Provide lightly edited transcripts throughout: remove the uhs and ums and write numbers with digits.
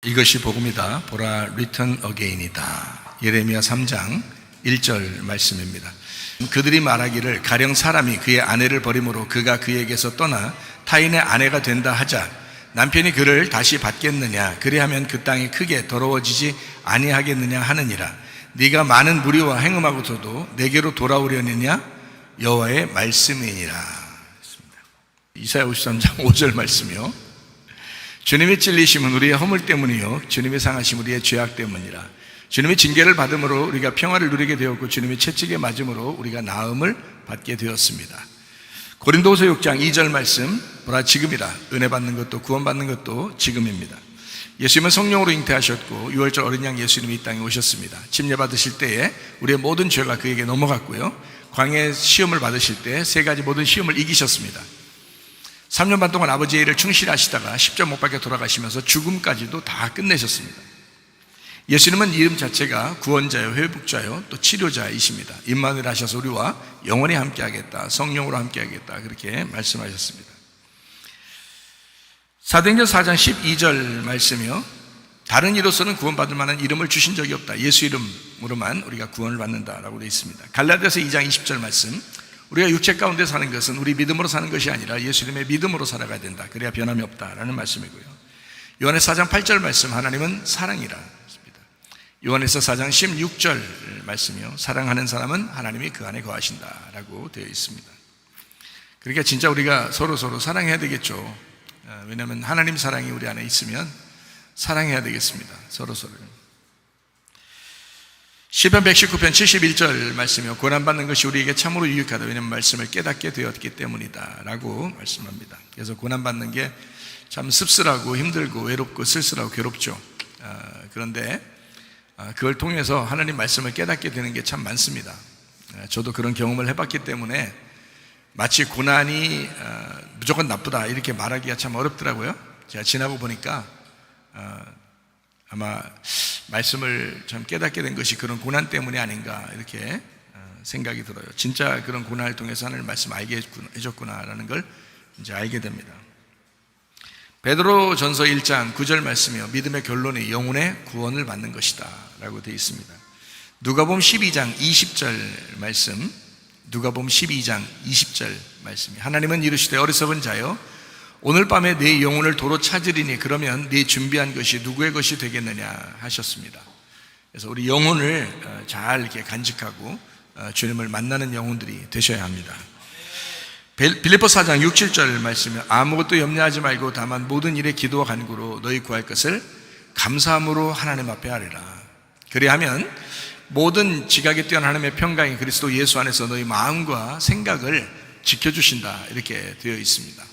이것이 복음이다. 보라 리턴 어게인이다. 예레미야 3장 1절 말씀입니다. 그들이 말하기를 가령 사람이 그의 아내를 버림으로 그가 그에게서 떠나 타인의 아내가 된다 하자 남편이 그를 다시 받겠느냐 그리하면 그 땅이 크게 더러워지지 아니하겠느냐 하느니라. 네가 많은 무리와 행음하고서도 내게로 돌아오려느냐 여호와의 말씀이니라. 이사야 53장 5절 말씀이요. 주님의 찔리심은 우리의 허물 때문이요 주님의 상하심 우리의 죄악 때문이라. 주님의 징계를 받음으로 우리가 평화를 누리게 되었고 주님의 채찍에 맞음으로 우리가 나음을 받게 되었습니다. 고린도후서 6장 2절 말씀, 보라 지금이라. 은혜 받는 것도 구원 받는 것도 지금입니다. 예수님은 성령으로 잉태하셨고 6월절 어린 양 예수님이 이 땅에 오셨습니다. 침례 받으실 때에 우리의 모든 죄가 그에게 넘어갔고요, 광야의 시험을 받으실 때 세 가지 모든 시험을 이기셨습니다. 3년 반 동안 아버지의 일을 충실히 하시다가 십자 못 박혀 돌아가시면서 죽음까지도 다 끝내셨습니다. 예수님은 이름 자체가 구원자요 회복자요 또 치료자이십니다. 임마누엘 하셔서 우리와 영원히 함께하겠다, 성령으로 함께하겠다, 그렇게 말씀하셨습니다. 사도행전 4장 12절 말씀이요. 다른 이로서는 구원받을 만한 이름을 주신 적이 없다. 예수 이름으로만 우리가 구원을 받는다라고 되어 있습니다. 갈라디아서 2장 20절 말씀, 우리가 육체 가운데 사는 것은 우리 믿음으로 사는 것이 아니라 예수님의 믿음으로 살아가야 된다. 그래야 변함이 없다라는 말씀이고요. 요한에서 4장 8절 말씀, 하나님은 사랑이라. 요한에서 4장 16절 말씀이요. 사랑하는 사람은 하나님이 그 안에 거하신다라고 되어 있습니다. 그러니까 진짜 우리가 서로 사랑해야 되겠죠. 왜냐하면 하나님 사랑이 우리 안에 있으면 사랑해야 되겠습니다. 서로를. 시편 119편 71절 말씀이요. 고난받는 것이 우리에게 참으로 유익하다. 왜냐하면 말씀을 깨닫게 되었기 때문이다 라고 말씀합니다. 그래서 고난받는 게 참 씁쓸하고 힘들고 외롭고 쓸쓸하고 괴롭죠. 그런데 그걸 통해서 하나님 말씀을 깨닫게 되는 게 참 많습니다. 저도 그런 경험을 해봤기 때문에 마치 고난이 무조건 나쁘다 이렇게 말하기가 참 어렵더라고요. 제가 지나고 보니까 아마 말씀을 참 깨닫게 된 것이 그런 고난 때문이 아닌가 이렇게 생각이 들어요. 진짜 그런 고난을 통해서 하나님 말씀 알게 해줬구나라는 걸 이제 알게 됩니다. 베드로전서 1장 9절 말씀이요. 믿음의 결론이 영혼의 구원을 받는 것이다 라고 되어 있습니다. 누가복음 12장 20절 말씀, 누가복음 12장 20절 말씀이, 하나님은 이르시되 어리석은 자여 오늘 밤에 네 영혼을 도로 찾으리니 그러면 네 준비한 것이 누구의 것이 되겠느냐 하셨습니다. 그래서 우리 영혼을 잘 이렇게 간직하고 주님을 만나는 영혼들이 되셔야 합니다. 빌립보서 4장 6, 7절 말씀에 아무것도 염려하지 말고 다만 모든 일에 기도와 간구로 너희 구할 것을 감사함으로 하나님 앞에 하리라. 그리하면 모든 지각에 뛰어난 하나님의 평강이 그리스도 예수 안에서 너희 마음과 생각을 지켜주신다 이렇게 되어 있습니다.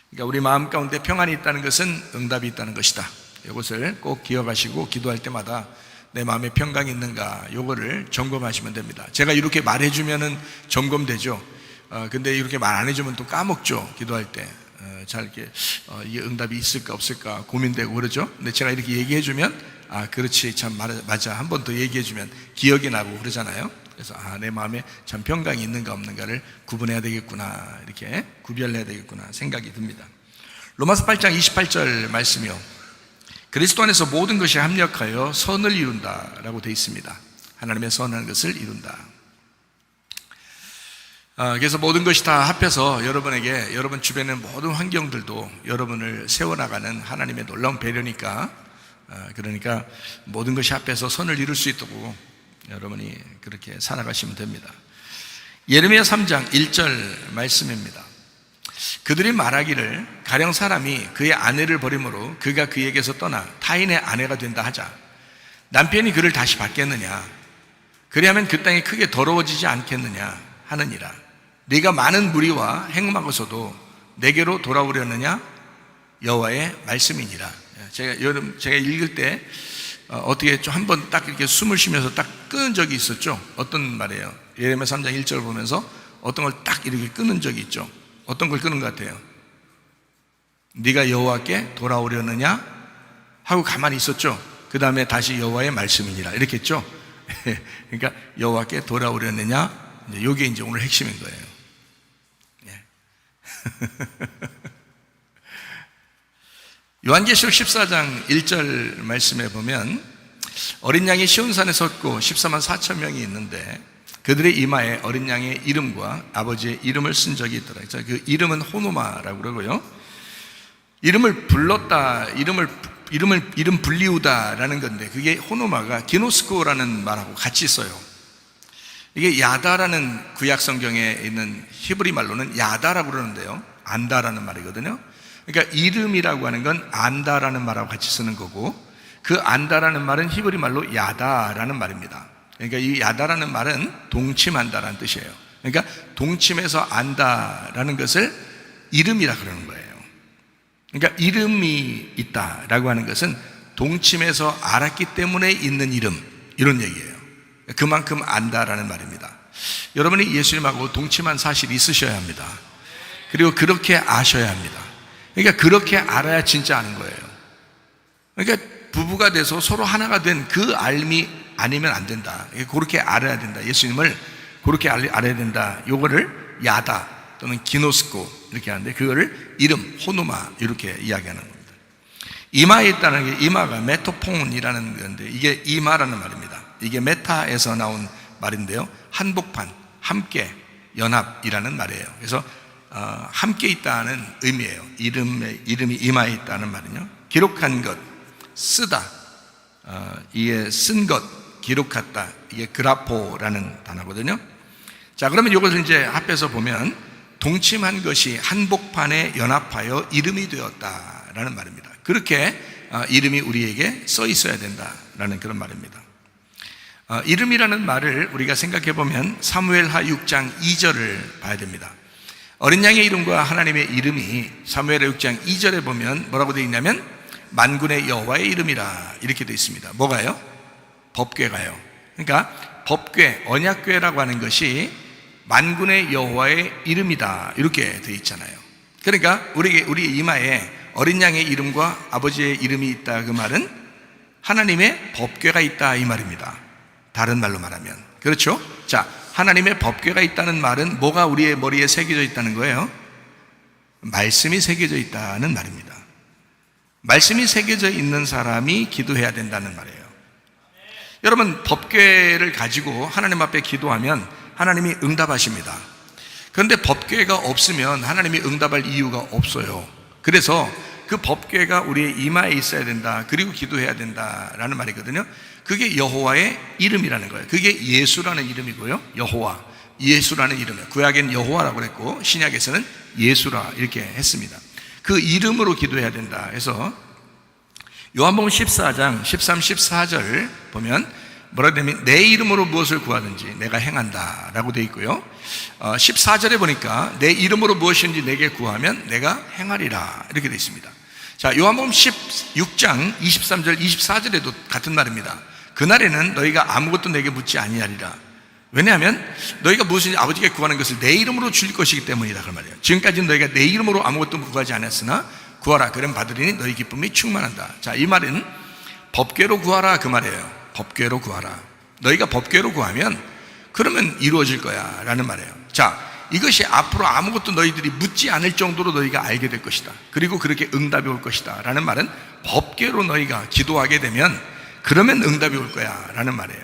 그러니까 우리 마음 가운데 평안이 있다는 것은 응답이 있다는 것이다. 이것을 꼭 기억하시고 기도할 때마다 내 마음에 평강이 있는가 이거를 점검하시면 됩니다. 제가 이렇게 말해주면은 점검되죠. 근데 이렇게 말 안 해주면 또 까먹죠. 기도할 때 잘 이렇게 이게 응답이 있을까 없을까 고민되고 그러죠. 근데 제가 이렇게 얘기해주면 그렇지 참 맞아 한 번 더 얘기해주면 기억이 나고 그러잖아요. 그래서 내 마음에 참 평강이 있는가 없는가를 구분해야 되겠구나, 이렇게 구별해야 되겠구나 생각이 듭니다. 로마서 8장 28절 말씀이요. 그리스도 안에서 모든 것이 합력하여 선을 이룬다 라고 되어 있습니다. 하나님의 선한 것을 이룬다. 그래서 모든 것이 다 합해서 여러분에게, 여러분 주변의 모든 환경들도 여러분을 세워나가는 하나님의 놀라운 배려니까, 그러니까 모든 것이 합해서 선을 이룰 수 있도록 여러분이 그렇게 살아가시면 됩니다. 예레미야 3장 1절 말씀입니다. 그들이 말하기를 가령 사람이 그의 아내를 버림으로 그가 그에게서 떠나 타인의 아내가 된다 하자 남편이 그를 다시 받겠느냐 그리하면 그 땅이 크게 더러워지지 않겠느냐 하느니라. 네가 많은 무리와 행음하고서도 내게로 돌아오려느냐 여호와의 말씀이니라. 제가 읽을 때 어떻게 좀 한번 딱 이렇게 숨을 쉬면서 딱 끊은 적이 있었죠. 어떤 말이에요? 예레미야 3장 1절을 보면서 어떤 걸 딱 이렇게 끊은 적이 있죠. 어떤 걸 끊은 것 같아요? 네가 여호와께 돌아오려느냐 하고 가만히 있었죠. 그 다음에 다시 여호와의 말씀이니라 이렇게 했죠. 그러니까 여호와께 돌아오려느냐, 이게 이제 오늘 핵심인 거예요. 요한계시록 14장 1절 말씀에 보면 어린 양이 시온산에 섰고 14만 4천 명이 있는데 그들의 이마에 어린 양의 이름과 아버지의 이름을 쓴 적이 있더라. 그 이름은 호노마라고 그러고요. 이름을 불렀다, 이름 불리우다라는 건데 그게 호노마가 기노스코라는 말하고 같이 써요. 이게 야다라는 구약 성경에 있는 히브리 말로는 야다라고 그러는데요. 안다라는 말이거든요. 그러니까 이름이라고 하는 건 안다라는 말하고 같이 쓰는 거고 그 안다라는 말은 히브리 말로 야다라는 말입니다. 그러니까 이 야다라는 말은 동침한다라는 뜻이에요. 그러니까 동침해서 안다라는 것을 이름이라 그러는 거예요. 그러니까 이름이 있다라고 하는 것은 동침해서 알았기 때문에 있는 이름, 이런 얘기예요. 그만큼 안다라는 말입니다. 여러분이 예수님하고 동침한 사실이 있으셔야 합니다. 그리고 그렇게 아셔야 합니다. 그러니까 그렇게 알아야 진짜 아는 거예요. 그러니까 부부가 돼서 서로 하나가 된 그 알미 아니면 안 된다. 그렇게 알아야 된다. 예수님을 그렇게 알아야 된다. 요거를 야다 또는 기노스코 이렇게 하는데 그거를 이름 호노마 이렇게 이야기하는 겁니다. 이마에 있다는 게 이마가 메토폰이라는 건데 이게 이마라는 말입니다. 이게 메타에서 나온 말인데요. 한복판, 함께, 연합이라는 말이에요. 그래서 함께 있다는 의미예요. 이름이 이마에 있다는 말은요. 기록한 것, 쓰다, 이게 쓴 것, 기록했다. 이게 그라포라는 단어거든요. 자, 그러면 이것을 이제 합해서 보면 동침한 것이 한복판에 연합하여 이름이 되었다라는 말입니다. 그렇게 이름이 우리에게 써 있어야 된다라는 그런 말입니다. 이름이라는 말을 우리가 생각해 보면 사무엘하 6장 2절을 봐야 됩니다. 어린 양의 이름과 하나님의 이름이 사무엘하 6장 2절에 보면 뭐라고 되어 있냐면 만군의 여호와의 이름이라 이렇게 되어 있습니다. 뭐가요? 법궤가요. 그러니까 법궤, 언약궤라고 하는 것이 만군의 여호와의 이름이다 이렇게 되어 있잖아요. 그러니까 우리 이마에 어린 양의 이름과 아버지의 이름이 있다 그 말은 하나님의 법궤가 있다 이 말입니다. 다른 말로 말하면 그렇죠? 자, 하나님의 법궤가 있다는 말은 뭐가 우리의 머리에 새겨져 있다는 거예요? 말씀이 새겨져 있다는 말입니다. 말씀이 새겨져 있는 사람이 기도해야 된다는 말이에요. 여러분 법궤를 가지고 하나님 앞에 기도하면 하나님이 응답하십니다. 그런데 법궤가 없으면 하나님이 응답할 이유가 없어요. 그래서 그 법궤가 우리의 이마에 있어야 된다. 그리고 기도해야 된다라는 말이거든요. 그게 여호와의 이름이라는 거예요. 그게 예수라는 이름이고요. 여호와, 예수라는 이름이에요. 구약에는 여호와라고 그랬고 신약에서는 예수라 이렇게 했습니다. 그 이름으로 기도해야 된다 해서 요한복음 14장 13, 14절 보면 뭐라 되면 내 이름으로 무엇을 구하든지 내가 행한다 라고 되어 있고요. 14절에 보니까 내 이름으로 무엇인지 내게 구하면 내가 행하리라 이렇게 되어 있습니다. 자, 요한복음 16장 23절 24절에도 같은 말입니다. 그날에는 너희가 아무것도 내게 묻지 아니하리라. 왜냐하면 너희가 무엇인지 아버지께 구하는 것을 내 이름으로 줄 것이기 때문이다 그 말이에요. 지금까지는 너희가 내 이름으로 아무것도 구하지 않았으나 구하라 그럼 받으리니 너희 기쁨이 충만한다. 자, 이 말은 법궤로 구하라 그 말이에요. 법궤로 구하라. 너희가 법궤로 구하면 그러면 이루어질 거야 라는 말이에요. 자, 이것이 앞으로 아무것도 너희들이 묻지 않을 정도로 너희가 알게 될 것이다. 그리고 그렇게 응답이 올 것이다 라는 말은 법궤로 너희가 기도하게 되면 그러면 응답이 올 거야 라는 말이에요.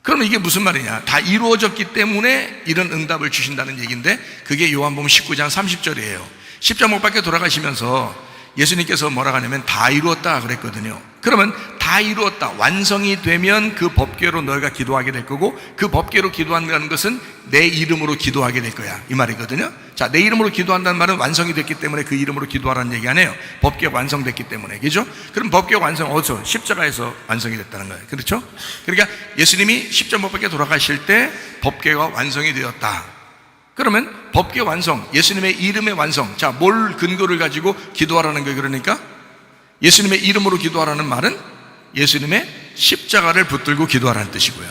그러면 이게 무슨 말이냐? 다 이루어졌기 때문에 이런 응답을 주신다는 얘기인데 그게 요한복음 19장 30절이에요. 십자가 못 박혀 돌아가시면서 예수님께서 뭐라고 하냐면 다 이루었다 그랬거든요. 그러면 다 이루었다, 완성이 되면 그 법궤로 너희가 기도하게 될 거고 그 법궤로 기도한다는 것은 내 이름으로 기도하게 될 거야 이 말이거든요. 자, 내 이름으로 기도한다는 말은 완성이 됐기 때문에 그 이름으로 기도하라는 얘기 아니에요. 법궤가 완성됐기 때문에. 그죠? 그럼 법궤 완성 어디서? 십자가에서 완성이 됐다는 거예요. 그렇죠? 그러니까 예수님이 십자가 못 박혀 돌아가실 때 법궤가 완성이 되었다. 그러면 법궤 완성, 예수님의 이름의 완성. 자, 뭘 근거를 가지고 기도하라는 거예요? 그러니까 예수님의 이름으로 기도하라는 말은 예수님의 십자가를 붙들고 기도하라는 뜻이고요.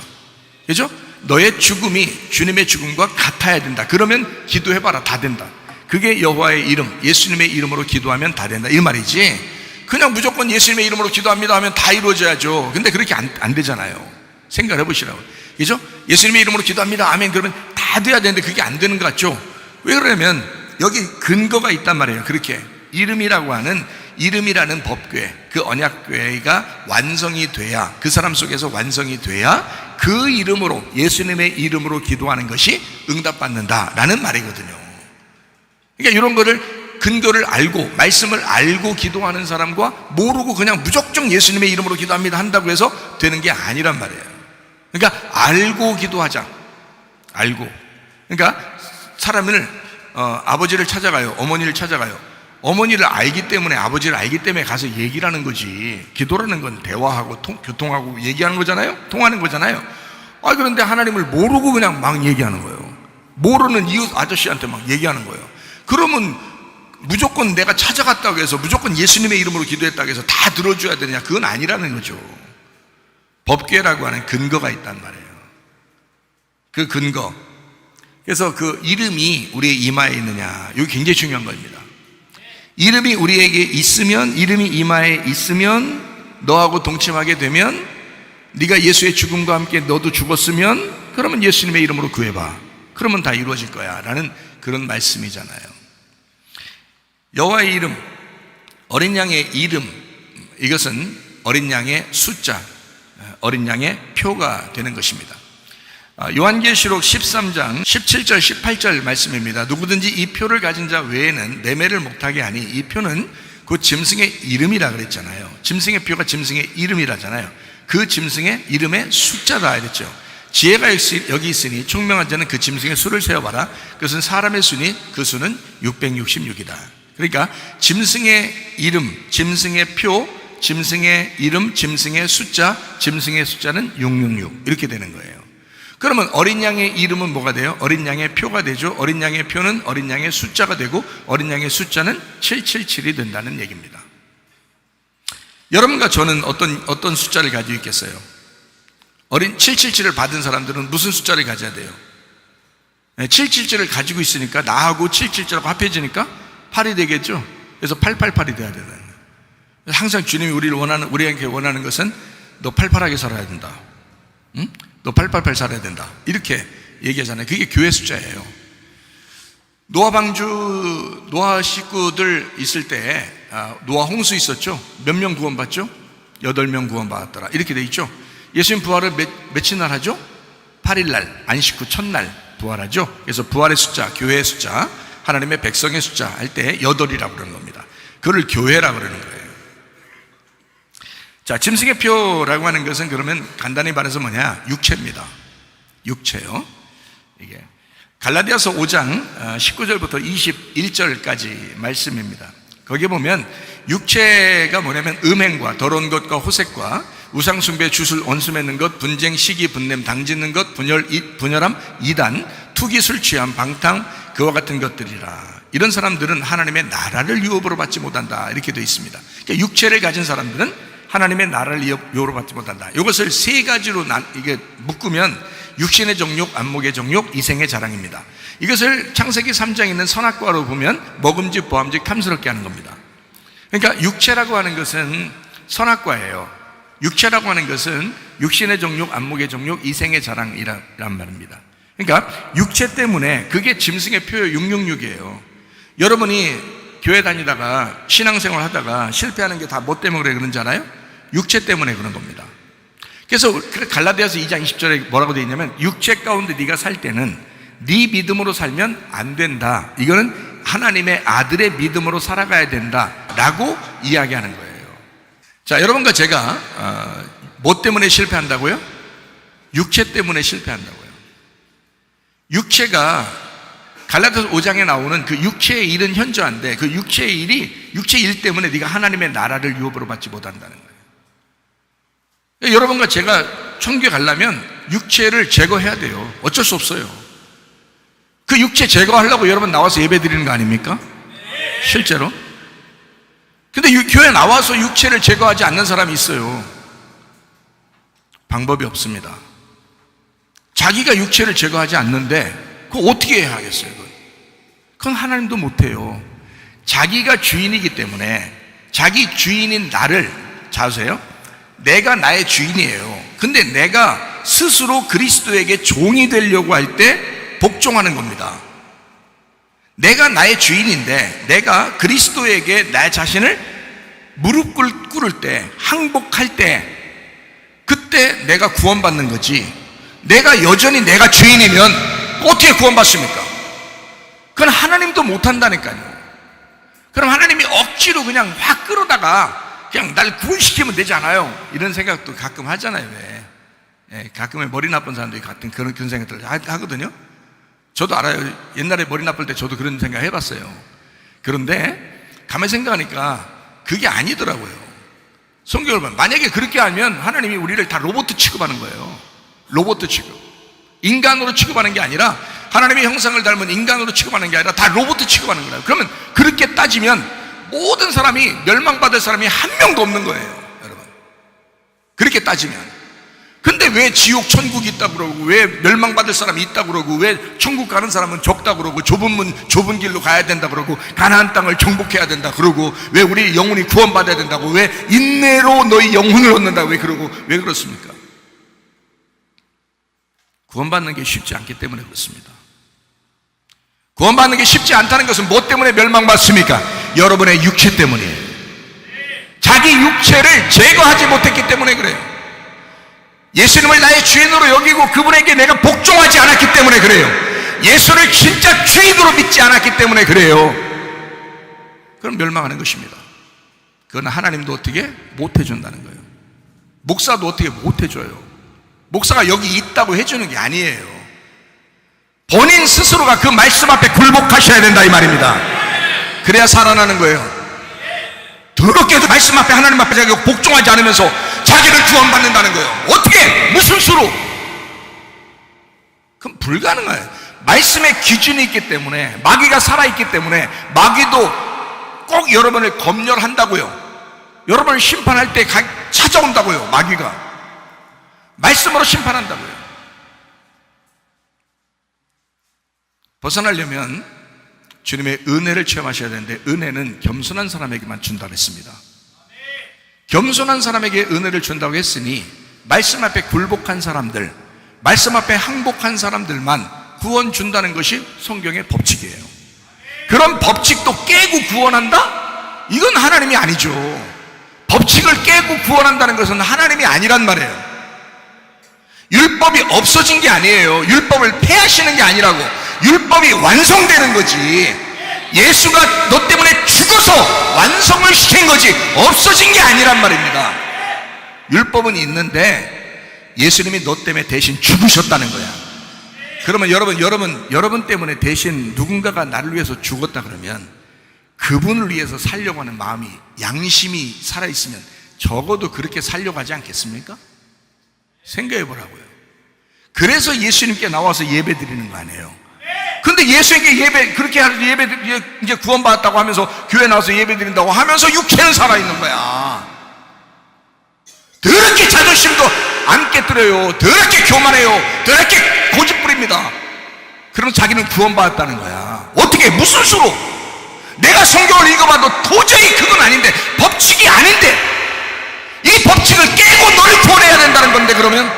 그죠? 너의 죽음이 주님의 죽음과 같아야 된다. 그러면 기도해봐라. 다 된다. 그게 여호와의 이름, 예수님의 이름으로 기도하면 다 된다 이 말이지, 그냥 무조건 예수님의 이름으로 기도합니다 하면 다 이루어져야죠. 근데 그렇게 안 되잖아요. 생각을 해보시라고. 그죠? 예수님의 이름으로 기도합니다 아멘 그러면 다 돼야 되는데 그게 안 되는 것 같죠? 왜 그러냐면 여기 근거가 있단 말이에요. 그렇게 이름이라고 하는 이름이라는 법궤, 그 언약궤가 완성이 돼야, 그 사람 속에서 완성이 돼야 그 이름으로, 예수님의 이름으로 기도하는 것이 응답받는다라는 말이거든요. 그러니까 이런 거를, 근거를 알고 말씀을 알고 기도하는 사람과 모르고 그냥 무조건 예수님의 이름으로 기도합니다 한다고 해서 되는 게 아니란 말이에요. 그러니까 알고 기도하자. 알고. 그러니까 사람을 아버지를 찾아가요, 어머니를 찾아가요. 어머니를 알기 때문에, 아버지를 알기 때문에 가서 얘기를 하는 거지. 기도라는 건 대화하고 교통하고 얘기하는 거잖아요, 통하는 거잖아요. 그런데 하나님을 모르고 그냥 막 얘기하는 거예요. 모르는 이웃 아저씨한테 막 얘기하는 거예요. 그러면 무조건 내가 찾아갔다고 해서, 무조건 예수님의 이름으로 기도했다고 해서 다 들어줘야 되느냐? 그건 아니라는 거죠. 법궤라고 하는 근거가 있단 말이에요. 그 근거. 그래서 그 이름이 우리의 이마에 있느냐, 이거 굉장히 중요한 겁니다. 이름이 우리에게 있으면, 이름이 이마에 있으면, 너하고 동침하게 되면, 네가 예수의 죽음과 함께 너도 죽었으면, 그러면 예수님의 이름으로 구해봐. 그러면 다 이루어질 거야 라는 그런 말씀이잖아요. 여호와의 이름, 어린 양의 이름, 이것은 어린 양의 숫자, 어린 양의 표가 되는 것입니다. 요한계시록 13장 17절 18절 말씀입니다. 누구든지 이 표를 가진 자 외에는 매매를 못하게 하니, 이 표는 그 짐승의 이름이라 그랬잖아요. 짐승의 표가 짐승의 이름이라잖아요. 그 짐승의 이름의 숫자다 이랬죠. 지혜가 여기 있으니 총명한 자는 그 짐승의 수를 세어봐라. 그것은 사람의 수니 그 수는 666이다. 그러니까 짐승의 이름, 짐승의 표, 짐승의 이름, 짐승의 숫자, 짐승의 숫자는 666 이렇게 되는 거예요. 그러면 어린 양의 이름은 뭐가 돼요? 어린 양의 표가 되죠. 어린 양의 표는 어린 양의 숫자가 되고, 어린 양의 숫자는 777이 된다는 얘기입니다. 여러분과 저는 어떤 숫자를 가지고 있겠어요? 777을 받은 사람들은 무슨 숫자를 가져야 돼요? 777을 가지고 있으니까 나하고 777하고 합해지니까 8이 되겠죠. 그래서 888이 돼야 되는 거예요. 항상 주님이 우리에게 원하는 것은 너 88하게 살아야 된다. 응? 너 888 살아야 된다. 이렇게 얘기하잖아요. 그게 교회 숫자예요. 노아 식구들 있을 때, 노아 홍수 있었죠? 몇 명 구원받죠? 8명 구원받았더라. 이렇게 돼 있죠? 예수님 부활을 며칠 날 하죠? 8일날, 안식 후 첫날 부활하죠? 그래서 부활의 숫자, 교회의 숫자, 하나님의 백성의 숫자 할 때 8이라고 그러는 겁니다. 그걸 교회라고 그러는 거예요. 자, 짐승의 표라고 하는 것은 그러면 간단히 말해서 뭐냐? 육체입니다. 육체요. 이게 갈라디아서 5장 19절부터 21절까지 말씀입니다. 거기에 보면 육체가 뭐냐면 음행과 더러운 것과 호색과 우상숭배, 주술, 원수 맺는 것, 분쟁, 시기, 분냄, 당짓는 것, 분열함, 이단, 투기, 술 취함, 방탕, 그와 같은 것들이라. 이런 사람들은 하나님의 나라를 유업으로 받지 못한다. 이렇게 되어 있습니다. 그러니까 육체를 가진 사람들은 하나님의 나라를 유업으로 받지 못한다. 이것을 세 가지로 이게 묶으면 육신의 정욕, 안목의 정욕, 이생의 자랑입니다. 이것을 창세기 3장에 있는 선악과로 보면 먹음직, 보암직, 탐스럽게 하는 겁니다. 그러니까 육체라고 하는 것은 선악과예요. 육체라고 하는 것은 육신의 정욕, 안목의 정욕, 이생의 자랑이란 말입니다. 그러니까 육체 때문에 그게 짐승의 표요 666이에요. 여러분이 교회 다니다가 신앙생활 하다가 실패하는 게 다 뭐 때문에 그래 그런지 알아요? 육체 때문에 그런 겁니다. 그래서 갈라디아서 2장 20절에 뭐라고 되어 있냐면, 육체 가운데 네가 살 때는 네 믿음으로 살면 안 된다. 이거는 하나님의 아들의 믿음으로 살아가야 된다 라고 이야기하는 거예요. 자, 여러분과 제가 뭐 때문에 실패한다고요? 육체 때문에 실패한다고요. 육체가 갈라디아서 5장에 나오는 그 육체의 일은 현저한데, 그 육체의 일 때문에 네가 하나님의 나라를 유업으로 받지 못한다는 거예요. 여러분과 제가 천국에 가려면 육체를 제거해야 돼요. 어쩔 수 없어요. 그 육체 제거하려고 여러분 나와서 예배 드리는 거 아닙니까? 실제로. 근데 교회 나와서 육체를 제거하지 않는 사람이 있어요. 방법이 없습니다. 자기가 육체를 제거하지 않는데 그거 어떻게 해야 하겠어요? 그건 하나님도 못해요. 자기가 주인이기 때문에, 자기 주인인 나를, 자세요? 내가 나의 주인이에요. 근데 내가 스스로 그리스도에게 종이 되려고 할 때 복종하는 겁니다. 내가 나의 주인인데 내가 그리스도에게 나 자신을 무릎 꿇을 때, 항복할 때, 그때 내가 구원받는 거지. 내가 여전히 내가 죄인이면 어떻게 구원받습니까? 그건 하나님도 못한다니까요. 그럼 하나님이 억지로 그냥 확 끌어다가 그냥 날 구원시키면 되지 않아요? 이런 생각도 가끔 하잖아요. 왜? 예, 가끔은 머리 나쁜 사람들이 같은 그런 생각들 하거든요. 저도 알아요. 옛날에 머리 나쁠 때 저도 그런 생각 해봤어요. 그런데 가만히 생각하니까 그게 아니더라고요. 성경을 보면 만약에 그렇게 하면 하나님이 우리를 다 로봇 취급하는 거예요. 로봇 취급. 인간으로 취급하는 게 아니라, 하나님의 형상을 닮은 인간으로 취급하는 게 아니라 다 로봇 취급하는 거예요. 그러면 그렇게 따지면 모든 사람이 멸망받을 사람이 한 명도 없는 거예요, 여러분. 그렇게 따지면. 근데 왜 지옥 천국이 있다고 그러고, 왜 멸망받을 사람이 있다고 그러고, 왜 천국 가는 사람은 적다고 그러고, 좁은 문 좁은 길로 가야 된다 그러고, 가나안 땅을 정복해야 된다 그러고, 왜 우리 영혼이 구원받아야 된다고, 왜 인내로 너희 영혼을 얻는다고 왜 그러고, 왜 그렇습니까? 구원받는 게 쉽지 않기 때문에 그렇습니다. 구원받는 게 쉽지 않다는 것은 뭐 때문에 멸망받습니까? 여러분의 육체 때문이에요. 자기 육체를 제거하지 못했기 때문에 그래요. 예수님을 나의 주인으로 여기고 그분에게 내가 복종하지 않았기 때문에 그래요. 예수를 진짜 주인으로 믿지 않았기 때문에 그래요. 그럼 멸망하는 것입니다. 그건 하나님도 어떻게 못해준다는 거예요. 목사도 어떻게 못해줘요. 목사가 여기 있다고 해주는 게 아니에요. 본인 스스로가 그 말씀 앞에 굴복하셔야 된다 이 말입니다. 그래야 살아나는 거예요. 더럽게도 말씀 앞에, 하나님 앞에 자기가 복종하지 않으면서 자기를 구원받는다는 거예요. 어떻게? 무슨 수로? 그럼 불가능해요. 말씀의 기준이 있기 때문에, 마귀가 살아있기 때문에 마귀도 꼭 여러분을 검열한다고요. 여러분을 심판할 때 찾아온다고요. 마귀가 말씀으로 심판한다고요. 벗어나려면 주님의 은혜를 체험하셔야 되는데, 은혜는 겸손한 사람에게만 준다고 했습니다. 겸손한 사람에게 은혜를 준다고 했으니, 말씀 앞에 굴복한 사람들, 말씀 앞에 항복한 사람들만 구원 준다는 것이 성경의 법칙이에요. 그런 법칙도 깨고 구원한다? 이건 하나님이 아니죠. 법칙을 깨고 구원한다는 것은 하나님이 아니란 말이에요. 율법이 없어진 게 아니에요. 율법을 폐하시는 게 아니라고. 율법이 완성되는 거지. 예수가 너 때문에 죽어서 완성을 시킨 거지, 없어진 게 아니란 말입니다. 율법은 있는데 예수님이 너 때문에 대신 죽으셨다는 거야. 그러면 여러분 때문에 대신 누군가가 나를 위해서 죽었다 그러면, 그분을 위해서 살려고 하는 마음이, 양심이 살아있으면 적어도 그렇게 살려고 하지 않겠습니까? 생각해 보라고요. 그래서 예수님께 나와서 예배 드리는 거 아니에요. 근데 예수님께 그렇게 이제 구원받았다고 하면서 교회 나와서 예배 드린다고 하면서 육체는 살아있는 거야. 더럽게 자존심도 안 깨뜨려요. 더럽게 교만해요. 더럽게 고집부립니다. 그러면 자기는 구원받았다는 거야. 어떻게, 무슨 수로? 내가 성경을 읽어봐도 도저히 그건 아닌데, 법칙이 아닌데, 이 법칙을 깨고 너를 구원해야 된다는 건데, 그러면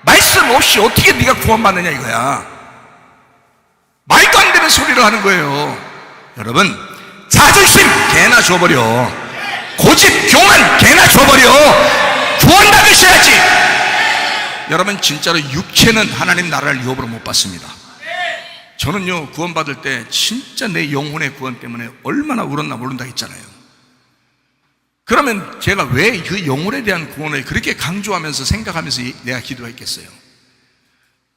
말씀 없이 어떻게 네가 구원받느냐 이거야. 말도 안 되는 소리를 하는 거예요. 여러분, 자존심 개나 줘버려. 고집, 교만 개나 줘버려. 구원 받으셔야지. 여러분, 진짜로 육체는 하나님 나라를 유업으로 못 받습니다. 저는요, 구원받을 때 진짜 내 영혼의 구원 때문에 얼마나 울었나 모른다 했잖아요. 그러면 제가 왜 그 영혼에 대한 구원을 그렇게 강조하면서 생각하면서 내가 기도했겠어요?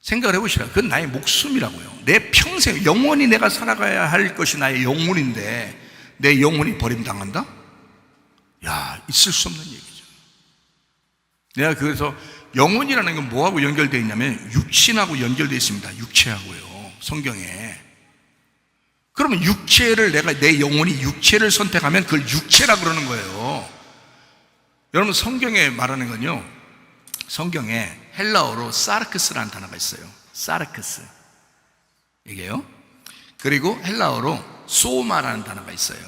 생각을 해보시라. 그건 나의 목숨이라고요. 내 평생, 영원히 내가 살아가야 할 것이 나의 영혼인데 내 영혼이 버림당한다? 야, 있을 수 없는 얘기죠. 내가 그래서 영혼이라는 건 뭐하고 연결되어 있냐면 육신하고 연결되어 있습니다. 육체하고요, 성경에. 그러면 육체를, 내 영혼이 육체를 선택하면 그걸 육체라 그러는 거예요. 여러분, 성경에 말하는 건요, 성경에 헬라어로 사르크스라는 단어가 있어요. 사르크스, 이게요. 그리고 헬라어로 소마라는 단어가 있어요.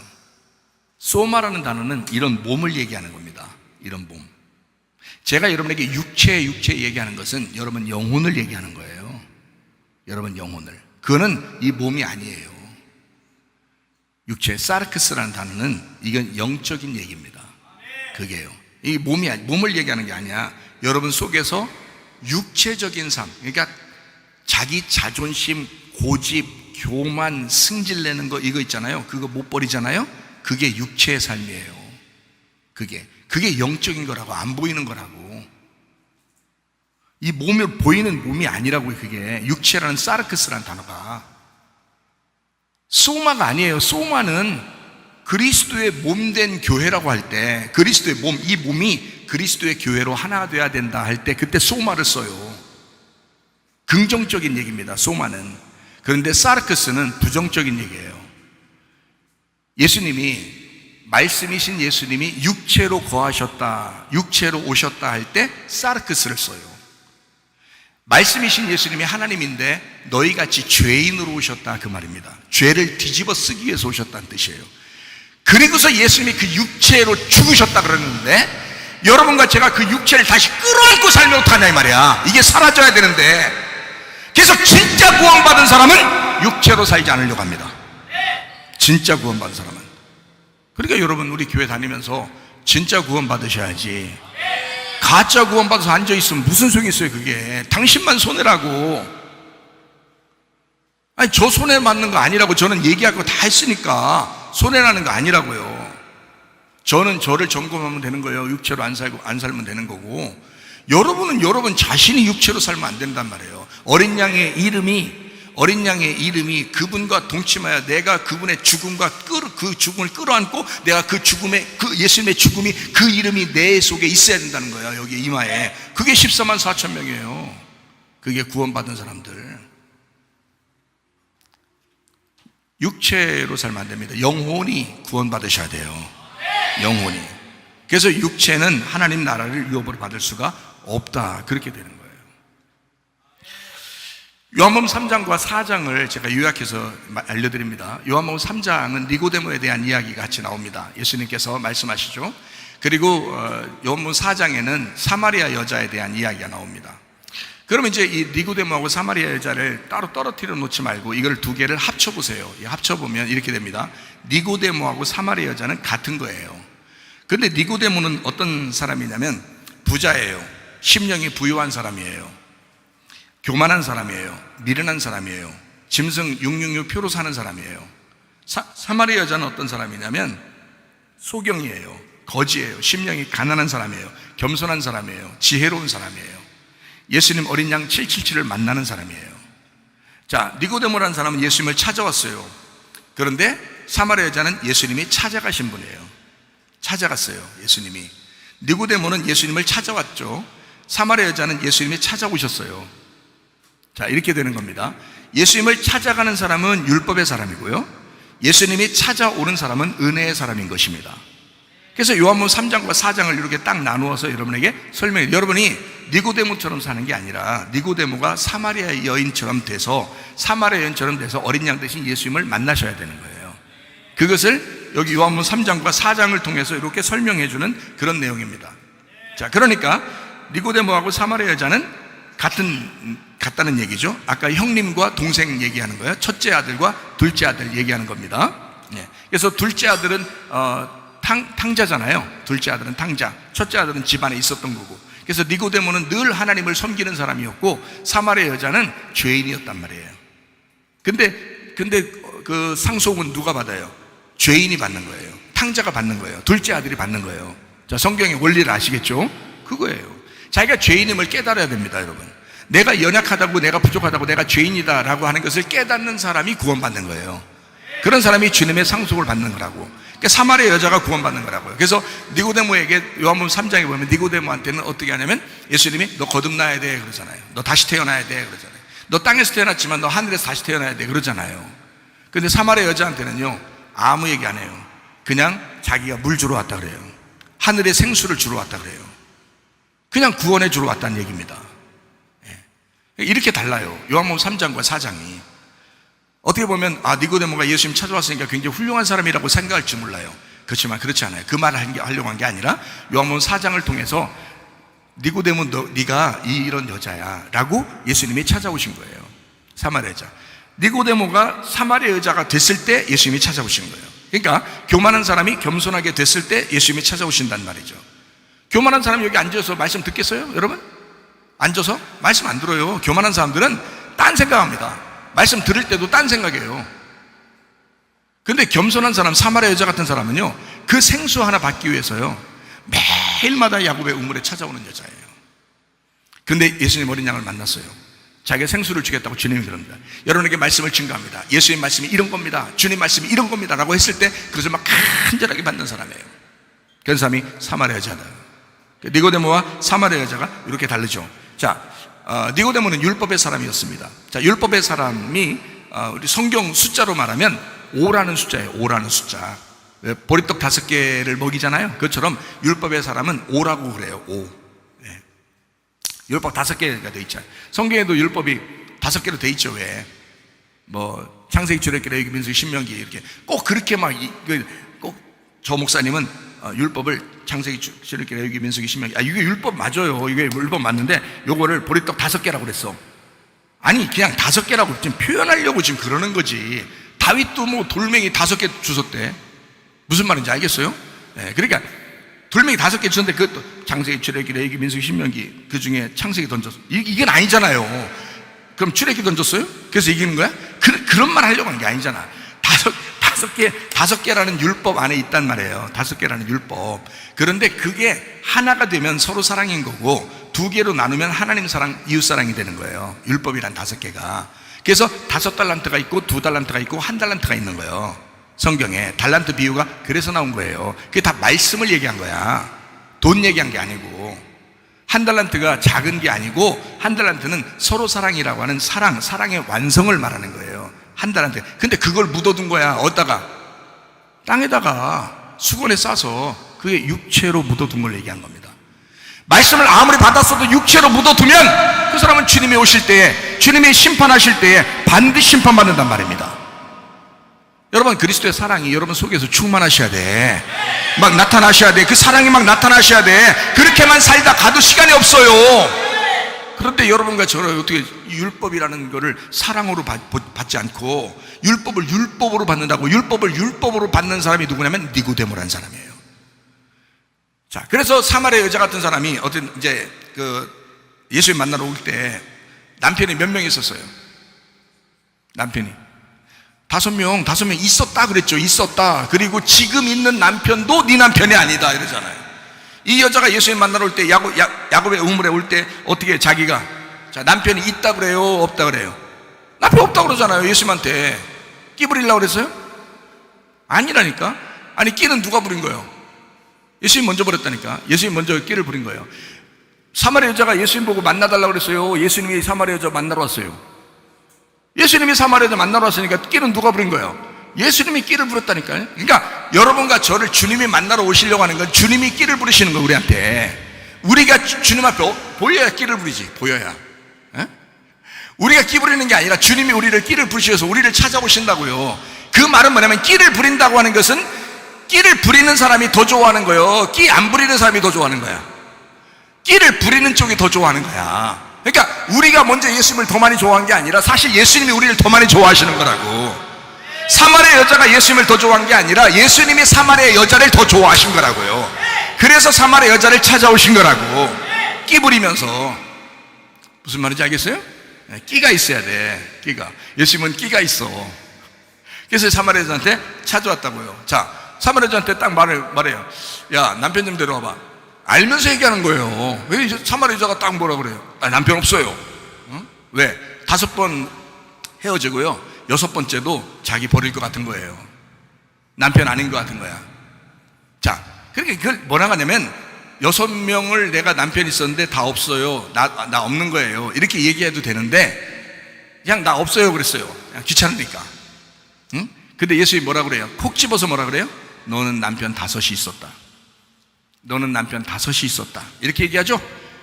소마라는 단어는 이런 몸을 얘기하는 겁니다. 이런 몸. 제가 여러분에게 육체 얘기하는 것은 여러분 영혼을 얘기하는 거예요. 여러분 영혼을. 그거는 이 몸이 아니에요. 육체, 사르크스라는 단어는 이건 영적인 얘기입니다. 그게요. 이 몸을 얘기하는 게 아니야. 여러분 속에서 육체적인 삶, 그러니까 자기 자존심, 고집, 교만, 승질내는 거 이거 있잖아요. 그거 못 버리잖아요. 그게 육체의 삶이에요. 그게 영적인 거라고, 안 보이는 거라고. 이 몸을 보이는 몸이 아니라고요. 그게 육체라는 사르크스라는 단어가 소마가 아니에요. 소마는 그리스도의 몸 된 교회라고 할 때, 그리스도의 몸, 이 몸이 그리스도의 교회로 하나 돼야 된다 할 때 그때 소마를 써요. 긍정적인 얘기입니다. 소마는. 그런데 사르크스는 부정적인 얘기예요. 예수님이, 말씀이신 예수님이 육체로 거하셨다, 육체로 오셨다 할 때 사르크스를 써요. 말씀이신 예수님이 하나님인데 너희같이 죄인으로 오셨다, 그 말입니다. 죄를 뒤집어 쓰기 위해서 오셨다는 뜻이에요. 그리고서 예수님이 그 육체로 죽으셨다 그러는데, 여러분과 제가 그 육체를 다시 끌어안고 살면 어떡하냐 이 말이야. 이게 사라져야 되는데, 그래서 진짜 구원받은 사람은 육체로 살지 않으려고 합니다. 진짜 구원받은 사람은. 그러니까 여러분, 우리 교회 다니면서 진짜 구원받으셔야지. 가짜 구원받아서 앉아있으면 무슨 소용이 있어요. 그게 당신만 손해라고. 아니, 저 손해 맞는 거 아니라고. 저는 얘기할 거 다 했으니까 손해나는 거 아니라고요. 저는 저를 점검하면 되는 거예요. 육체로 안 살면 되는 거고, 여러분은 여러분 자신이 육체로 살면 안 된단 말이에요. 어린 양의 이름이 그분과 동침하여 내가 그분의 죽음과 그 죽음을 끌어안고, 내가 그 예수님의 죽음이, 그 이름이 내 속에 있어야 된다는 거예요. 여기 이마에. 그게 14만 4천 명이에요. 그게 구원받은 사람들. 육체로 살면 안 됩니다. 영혼이 구원받으셔야 돼요. 영혼이. 그래서 육체는 하나님 나라를 유업으로 받을 수가 없다, 그렇게 되는 거예요. 요한복음 3장과 4장을 제가 요약해서 알려드립니다. 요한복음 3장은 니고데모에 대한 이야기가 같이 나옵니다. 예수님께서 말씀하시죠. 그리고 요한복음 4장에는 사마리아 여자에 대한 이야기가 나옵니다. 그러면 이제 이 니고데모하고 사마리아 여자를 따로 떨어뜨려 놓지 말고 이걸 두 개를 합쳐보세요. 합쳐보면 이렇게 됩니다. 니고데모하고 사마리아 여자는 같은 거예요. 그런데 니고데모는 어떤 사람이냐면 부자예요. 심령이 부유한 사람이에요. 교만한 사람이에요. 미련한 사람이에요. 짐승 666표로 사는 사람이에요. 사마리아 여자는 어떤 사람이냐면 소경이에요. 거지예요. 심령이 가난한 사람이에요. 겸손한 사람이에요. 지혜로운 사람이에요. 예수님 어린 양 777을 만나는 사람이에요. 자, 니고데모라는 사람은 예수님을 찾아왔어요. 그런데 사마리아 여자는 예수님이 찾아가신 분이에요. 찾아갔어요, 예수님이. 니고데모는 예수님을 찾아왔죠. 사마리아 여자는 예수님이 찾아오셨어요. 자, 이렇게 되는 겁니다. 예수님을 찾아가는 사람은 율법의 사람이고요, 예수님이 찾아오는 사람은 은혜의 사람인 것입니다. 그래서 요한복음 3장과 4장을 이렇게 딱 나누어서 여러분에게 설명해요. 여러분이 니고데모처럼 사는 게 아니라 니고데모가 사마리아 여인처럼 돼서, 사마리아 여인처럼 돼서 어린 양 대신 예수님을 만나셔야 되는 거예요. 그것을 여기 요한복음 3장과 4장을 통해서 이렇게 설명해 주는 그런 내용입니다. 자, 그러니까 니고데모하고 사마리아 여자는 같다는 얘기죠. 아까 형님과 동생 얘기하는 거예요. 첫째 아들과 둘째 아들 얘기하는 겁니다. 그래서 둘째 아들은 탕자잖아요. 둘째 아들은 탕자, 첫째 아들은 집안에 있었던 거고. 그래서 니고데모는 늘 하나님을 섬기는 사람이었고, 사마리아 여자는 죄인이었단 말이에요. 근데 그 상속은 누가 받아요? 죄인이 받는 거예요. 탕자가 받는 거예요. 둘째 아들이 받는 거예요. 자, 성경의 원리를 아시겠죠? 그거예요. 자기가 죄인임을 깨달아야 됩니다, 여러분. 내가 연약하다고, 내가 부족하다고, 내가 죄인이다라고 하는 것을 깨닫는 사람이 구원받는 거예요. 그런 사람이 주님의 상속을 받는 거라고. 그러니까 사마리아 여자가 구원받는 거라고요. 그래서 니고데모에게 요한복음 3장에 보면 니고데모한테는 어떻게 하냐면 예수님이 너 거듭나야 돼 그러잖아요. 너 다시 태어나야 돼 그러잖아요. 너 땅에서 태어났지만 너 하늘에서 다시 태어나야 돼 그러잖아요. 그런데 사마리아 여자한테는요, 아무 얘기 안 해요. 그냥 자기가 물 주러 왔다 그래요. 하늘의 생수를 주러 왔다 그래요. 그냥 구원해 주러 왔다는 얘기입니다. 이렇게 달라요, 요한복음 3장과 4장이. 어떻게 보면 니고데모가 예수님 찾아왔으니까 굉장히 훌륭한 사람이라고 생각할지 몰라요. 그렇지만 그렇지 않아요. 그 말을 하려고 한 게 아니라 요한복음 4장을 통해서 니고데모 네가 이런 여자야 라고 예수님이 찾아오신 거예요. 사마리아 여자. 니고데모가 사마리아 여자가 됐을 때 예수님이 찾아오신 거예요. 그러니까 교만한 사람이 겸손하게 됐을 때 예수님이 찾아오신단 말이죠. 교만한 사람이 여기 앉아서 말씀 듣겠어요? 여러분? 앉아서 말씀 안 들어요. 교만한 사람들은 딴 생각합니다. 말씀 들을 때도 딴 생각이에요. 근데 겸손한 사람, 사마리아 여자 같은 사람은요, 그 생수 하나 받기 위해서요, 매일마다 야곱의 우물에 찾아오는 여자예요. 근데 예수님 어린 양을 만났어요. 자기가 생수를 주겠다고 주님이 그럽니다. 여러분에게 말씀을 증거합니다. 예수님 말씀이 이런 겁니다. 주님 말씀이 이런 겁니다. 라고 했을 때 그것을 막 간절하게 받는 사람이에요. 그런 사람이 사마리아 여자다. 니고데모와 사마리아 여자가 이렇게 다르죠. 자, 니고데모는 율법의 사람이었습니다. 자, 율법의 사람이 우리 성경 숫자로 말하면 5라는 숫자예요. 5라는 숫자. 보리떡 5개를 먹이잖아요. 그것처럼 율법의 사람은 5라고 그래요. 5. 네. 율법 5개가 돼 있잖아요. 성경에도 율법이 5개로 돼 있죠. 왜? 뭐 창세기, 출애굽기, 레위기, 민수기, 신명기 이렇게 꼭 그렇게 막 꼭 저 목사님은 율법을 창세기, 출애굽기, 레위기, 민수기, 신명기, 이게 율법 맞아요. 이게 율법 맞는데 요거를 보리떡 5개라고 그랬어. 아니 그냥 5개라고 지금 표현하려고 지금 그러는 거지. 다윗도 뭐 돌멩이 5개 주웠대. 무슨 말인지 알겠어요? 네, 그러니까 돌멩이 5개 주셨는데 그것도 창세기, 출애굽기, 레위기, 민수기, 신명기 그 중에 창세기 던졌어. 이건 아니잖아요. 그럼 출애굽기 던졌어요? 그래서 이기는 거야? 그런 말 하려고 하는 게 아니잖아. 5개라는 율법 안에 있단 말이에요. 5개라는 율법. 그런데 그게 하나가 되면 서로 사랑인 거고 2개로 나누면 하나님 사랑, 이웃 사랑이 되는 거예요. 율법이란 5개가. 그래서 5달란트가 있고 2달란트가 있고 1달란트가 있는 거예요. 성경에 달란트 비유가 그래서 나온 거예요. 그게 다 말씀을 얘기한 거야. 돈 얘기한 게 아니고. 1달란트가 작은 게 아니고 1달란트는 서로 사랑이라고 하는 사랑의 완성을 말하는 거예요. 1달란트. 근데 그걸 묻어둔 거야. 어디다가? 땅에다가 수건에 싸서 그게 육체로 묻어둔 걸 얘기한 겁니다. 말씀을 아무리 받았어도 육체로 묻어두면 그 사람은 주님이 오실 때에, 주님이 심판하실 때에 반드시 심판받는단 말입니다. 여러분, 그리스도의 사랑이 여러분 속에서 충만하셔야 돼. 막 나타나셔야 돼. 그 사랑이 막 나타나셔야 돼. 그렇게만 살다 가도 시간이 없어요. 그런데 여러분과 저는 어떻게 율법이라는 거를 사랑으로 받지 않고 율법을 율법으로 받는다고. 율법을 율법으로 받는 사람이 누구냐면 니고데모라는 사람이에요. 자, 그래서 사마리아 여자 같은 사람이 어떤 이제 예수님 만나러 올 때 남편이 몇 명 있었어요? 남편이 5명 있었다 그랬죠. 있었다. 그리고 지금 있는 남편도 네 남편이 아니다 이러잖아요. 이 여자가 예수님 만나러 올 때 야곱의 우물에 올 때 어떻게 자기가 자, 남편이 있다 그래요? 없다 그래요? 남편 없다 그러잖아요. 예수님한테 끼 부리려고 그랬어요? 아니라니까. 아니 끼는 누가 부린 거예요? 예수님 먼저 버렸다니까. 예수님 먼저 끼를 부린 거예요. 사마리아 여자가 예수님 보고 만나달라고 그랬어요? 예수님이 사마리아 여자 만나러 왔어요? 예수님이 사마리아 여자 만나러 왔으니까 끼는 누가 부린 거예요? 예수님이 끼를 부렸다니까요. 그러니까 여러분과 저를 주님이 만나러 오시려고 하는 건 주님이 끼를 부리시는 거예요. 우리한테. 우리가 주님 앞에 보여야 끼를 부리지. 보여야. 에? 우리가 끼 부리는 게 아니라 주님이 우리를 끼를 부리셔서 우리를 찾아오신다고요. 그 말은 뭐냐면 끼를 부린다고 하는 것은 끼를 부리는 사람이 더 좋아하는 거예요. 끼 안 부리는 사람이 더 좋아하는 거야. 끼를 부리는 쪽이 더 좋아하는 거야. 그러니까 우리가 먼저 예수님을 더 많이 좋아한 게 아니라 사실 예수님이 우리를 더 많이 좋아하시는 거라고. 사마리아 여자가 예수님을 더 좋아한 게 아니라 예수님이 사마리아 여자를 더 좋아하신 거라고요. 그래서 사마리아 여자를 찾아오신 거라고. 끼 부리면서. 무슨 말인지 알겠어요? 끼가 있어야 돼. 끼가. 예수님은 끼가 있어. 그래서 사마리아 여자한테 찾아왔다고요. 자, 사마리아 여자한테 딱 말해요. 야, 남편 좀 데려와봐. 알면서 얘기하는 거예요. 왜 사마리아 여자가 딱 뭐라 그래요? 남편 없어요. 응? 왜? 5번 헤어지고요. 6번째도 자기 버릴 것 같은 거예요. 남편 아닌 것 같은 거야. 자, 그러니까 그걸 뭐라 하냐면 6명을 내가 남편이 있었는데 다 없어요. 나 없는 거예요. 이렇게 얘기해도 되는데 그냥 나 없어요 그랬어요. 그냥 귀찮으니까. 응? 근데 예수님이 뭐라 그래요? 콕 집어서 뭐라 그래요? 너는 남편 5이 있었다. 너는 남편 5이 있었다. 이렇게 얘기하죠?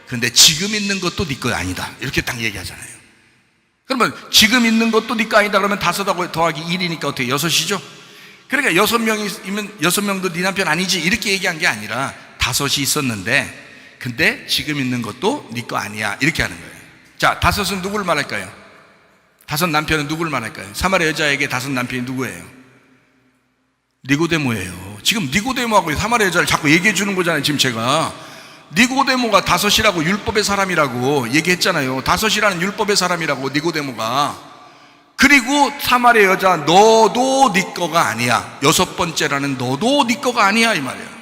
근데 지금 있는 것도 네 거 아니다. 이렇게 딱 얘기하잖아요. 그러면 지금 있는 것도 네 거 아니다 그러면 5하고 더하기 1이니까 어떻게 6이죠? 그러니까 6명이면 6명도 네 남편 아니지 이렇게 얘기한 게 아니라 5이 있었는데 근데 지금 있는 것도 네 거 아니야 이렇게 하는 거예요. 자, 5은 누구를 말할까요? 5 남편은 누구를 말할까요? 사마리아 여자에게 5 남편이 누구예요? 니고데모예요. 지금 니고데모하고 사마리아 여자를 자꾸 얘기해 주는 거잖아요. 지금 제가 니고데모가 다섯이라고 율법의 사람이라고 얘기했잖아요. 다섯이라는 율법의 사람이라고 니고데모가. 그리고 사마리아 여자 너도 네 거가 아니야. 여섯 번째라는 너도 네 거가 아니야 이 말이에요.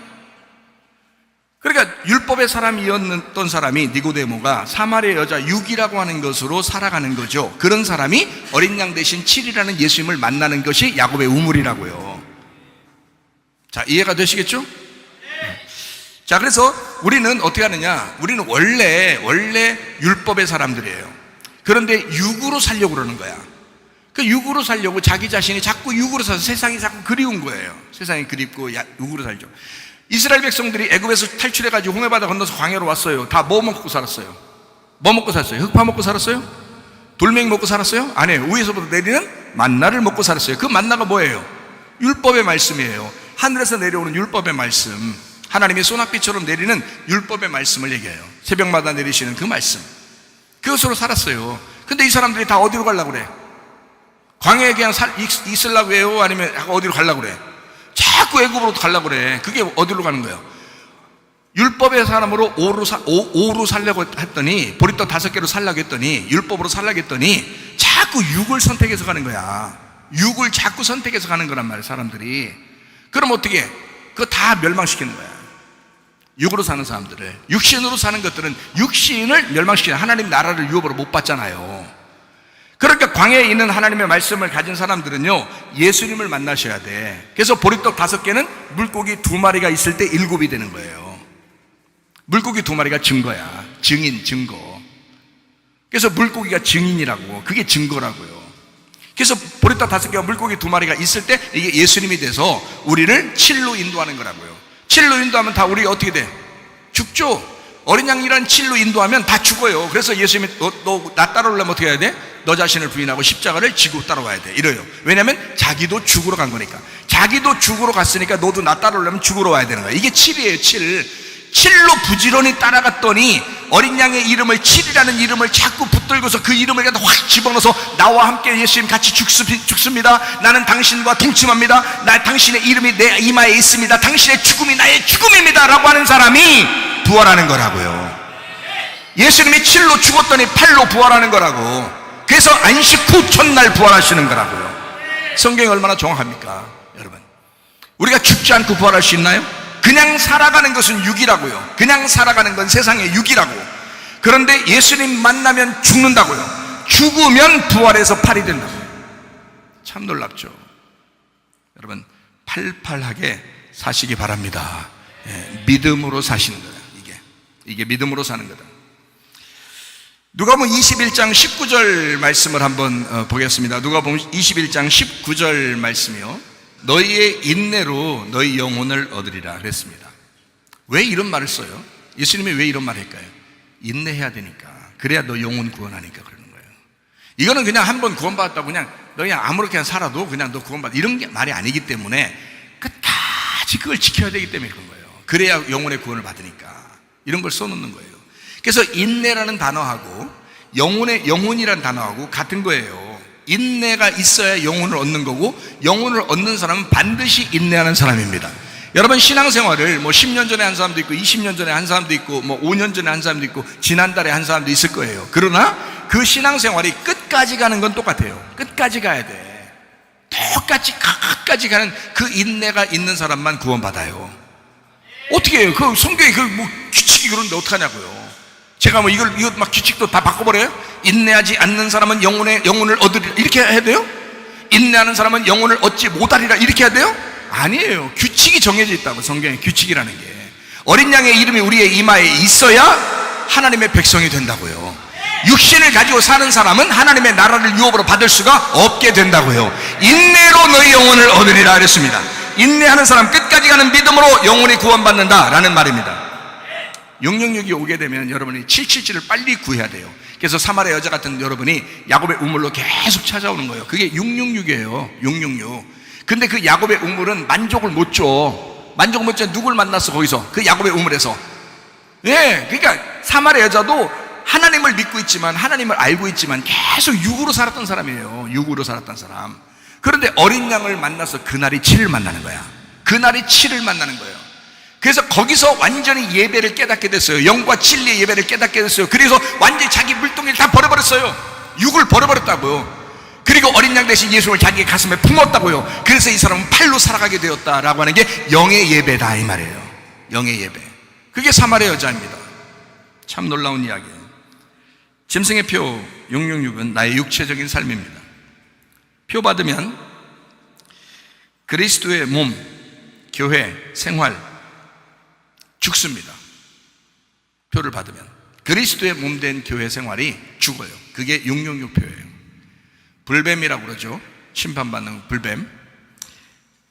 그러니까 율법의 사람이었던 사람이 니고데모가 사마리아 여자 6이라고 하는 것으로 살아가는 거죠. 그런 사람이 어린 양 대신 7이라는 예수님을 만나는 것이 야곱의 우물이라고요. 자, 이해가 되시겠죠? 자, 그래서 우리는 어떻게 하느냐? 우리는 원래 율법의 사람들이에요. 그런데 육으로 살려고 그러는 거야. 그 육으로 살려고 자기 자신이 자꾸 육으로 살아서 세상이 자꾸 그리운 거예요. 세상이 그립고 육으로 살죠. 이스라엘 백성들이 애굽에서 탈출해가지고 홍해바다 건너서 광야로 왔어요. 다 뭐 먹고 살았어요? 뭐 먹고 살았어요? 흑파 먹고 살았어요? 돌멩이 먹고 살았어요? 아니에요. 위에서부터 내리는 만나를 먹고 살았어요. 그 만나가 뭐예요? 율법의 말씀이에요. 하늘에서 내려오는 율법의 말씀. 하나님이 소낙비처럼 내리는 율법의 말씀을 얘기해요. 새벽마다 내리시는 그 말씀. 그것으로 살았어요. 근데 이 사람들이 다 어디로 가려고 그래? 광야에 그냥 있으려고 해요? 아니면 어디로 가려고 그래? 자꾸 애굽으로 가려고 그래. 그게 어디로 가는 거예요? 율법의 사람으로 오로 살려고 했더니, 보리떡 5개로 살려고 했더니, 율법으로 살려고 했더니 자꾸 육을 선택해서 가는 거야. 육을 자꾸 선택해서 가는 거란 말이야, 사람들이. 그럼 어떻게 해? 그거 다 멸망시키는 거야. 육으로 사는 사람들을. 육신으로 사는 것들은 육신을 멸망시키는, 하나님 나라를 유업으로 못 받잖아요. 그러니까 광야에 있는 하나님의 말씀을 가진 사람들은요, 예수님을 만나셔야 돼. 그래서 보리떡 5개는 물고기 2마리가 있을 때 7이 되는 거예요. 물고기 2마리가 증거야. 증인, 증거. 그래서 물고기가 증인이라고. 그게 증거라고요. 그래서 보리떡 5개와 물고기 2마리가 있을 때 이게 예수님이 돼서 우리를 7로 인도하는 거라고요. 7로 인도하면 다 우리 어떻게 돼? 죽죠. 어린 양이란 7로 인도하면 다 죽어요. 그래서 예수님이 너 나 따라오려면 어떻게 해야 돼? 너 자신을 부인하고 십자가를 지고 따라와야 돼. 이래요. 왜냐하면 자기도 죽으러 간 거니까. 자기도 죽으러 갔으니까 너도 나 따라오려면 죽으러 와야 되는 거야. 이게 7이에요. 7로 부지런히 따라갔더니 어린 양의 이름을 7이라는 이름을 자꾸 붙들고서 그 이름을 갖다 확 집어넣어서 나와 함께 예수님 같이 죽습니다. 나는 당신과 동침합니다. 당신의 이름이 내 이마에 있습니다. 당신의 죽음이 나의 죽음입니다 라고 하는 사람이 부활하는 거라고요. 예수님이 7로 죽었더니 8로 부활하는 거라고. 그래서 안식 후 첫날 부활하시는 거라고요. 성경이 얼마나 정확합니까 여러분? 우리가 죽지 않고 부활할 수 있나요? 그냥 살아가는 것은 육이라고요. 그냥 살아가는 건 세상의 육이라고. 그런데 예수님 만나면 죽는다고요. 죽으면 부활해서 8이 된다고요. 참 놀랍죠. 여러분, 팔팔하게 사시기 바랍니다. 믿음으로 사시는 거다. 이게 믿음으로 사는 거다. 누가복음 21장 19절 말씀을 한번 보겠습니다. 누가복음 21장 19절 말씀이요. 너희의 인내로 너희 영혼을 얻으리라 그랬습니다. 왜 이런 말을 써요? 예수님이 왜 이런 말을 할까요? 인내해야 되니까. 그래야 너 영혼 구원하니까 그러는 거예요. 이거는 그냥 한번 구원받았다고 그냥 너 그냥 아무렇게나 살아도 그냥 너 구원받아 이런 게 말이 아니기 때문에 끝까지 그걸 지켜야 되기 때문에 그런 거예요. 그래야 영혼의 구원을 받으니까 이런 걸 써놓는 거예요. 그래서 인내라는 단어하고 영혼이라는 단어하고 같은 거예요. 인내가 있어야 영혼을 얻는 거고 영혼을 얻는 사람은 반드시 인내하는 사람입니다. 여러분 신앙생활을 뭐 10년 전에 한 사람도 있고 20년 전에 한 사람도 있고 뭐 5년 전에 한 사람도 있고 지난달에 한 사람도 있을 거예요. 그러나 그 신앙생활이 끝까지 가는 건 똑같아요. 끝까지 가야 돼. 똑같이 끝까지 가는 그 인내가 있는 사람만 구원받아요. 어떻게 해요? 그 성경에 그 뭐 규칙이 그런데 어떡하냐고요. 제가 뭐 이거 막 규칙도 다 바꿔버려요? 인내하지 않는 사람은 영혼을 얻으리라 이렇게 해야 돼요? 인내하는 사람은 영혼을 얻지 못하리라 이렇게 해야 돼요? 아니에요. 규칙이 정해져 있다고. 성경에 규칙이라는 게 어린 양의 이름이 우리의 이마에 있어야 하나님의 백성이 된다고요. 육신을 가지고 사는 사람은 하나님의 나라를 유업으로 받을 수가 없게 된다고요. 인내로 너희 영혼을 얻으리라 그랬습니다. 인내하는 사람 끝까지 가는 믿음으로 영혼이 구원받는다 라는 말입니다. 666이 오게 되면 여러분이 777을 빨리 구해야 돼요. 그래서 사마리아 여자 같은 여러분이 야곱의 우물로 계속 찾아오는 거예요. 그게 666이에요. 666. 근데 그 야곱의 우물은 만족을 못 줘. 만족을 못 줘. 누굴 만났어 거기서? 그 야곱의 우물에서. 예, 그러니까 사마리아 여자도 하나님을 믿고 있지만 하나님을 알고 있지만 계속 육으로 살았던 사람이에요. 육으로 살았던 사람. 그런데 어린 양을 만나서 그날이 7을 만나는 거야. 그날이 7을 만나는 거예요. 그래서 거기서 완전히 예배를 깨닫게 됐어요. 영과 진리의 예배를 깨닫게 됐어요. 그래서 완전히 자기 물동이를 다 버려버렸어요. 육을 버려버렸다고요. 그리고 어린 양 대신 예수를 자기 가슴에 품었다고요. 그래서 이 사람은 팔로 살아가게 되었다라고 하는 게 영의 예배다 이 말이에요. 영의 예배. 그게 사마리아 여자입니다. 참 놀라운 이야기예요. 짐승의 표 666은 나의 육체적인 삶입니다. 표 받으면 그리스도의 몸, 교회, 생활 죽습니다. 표를 받으면 그리스도의 몸 된 교회 생활이 죽어요. 그게 666 표예요. 불뱀이라고 그러죠. 심판받는 불뱀.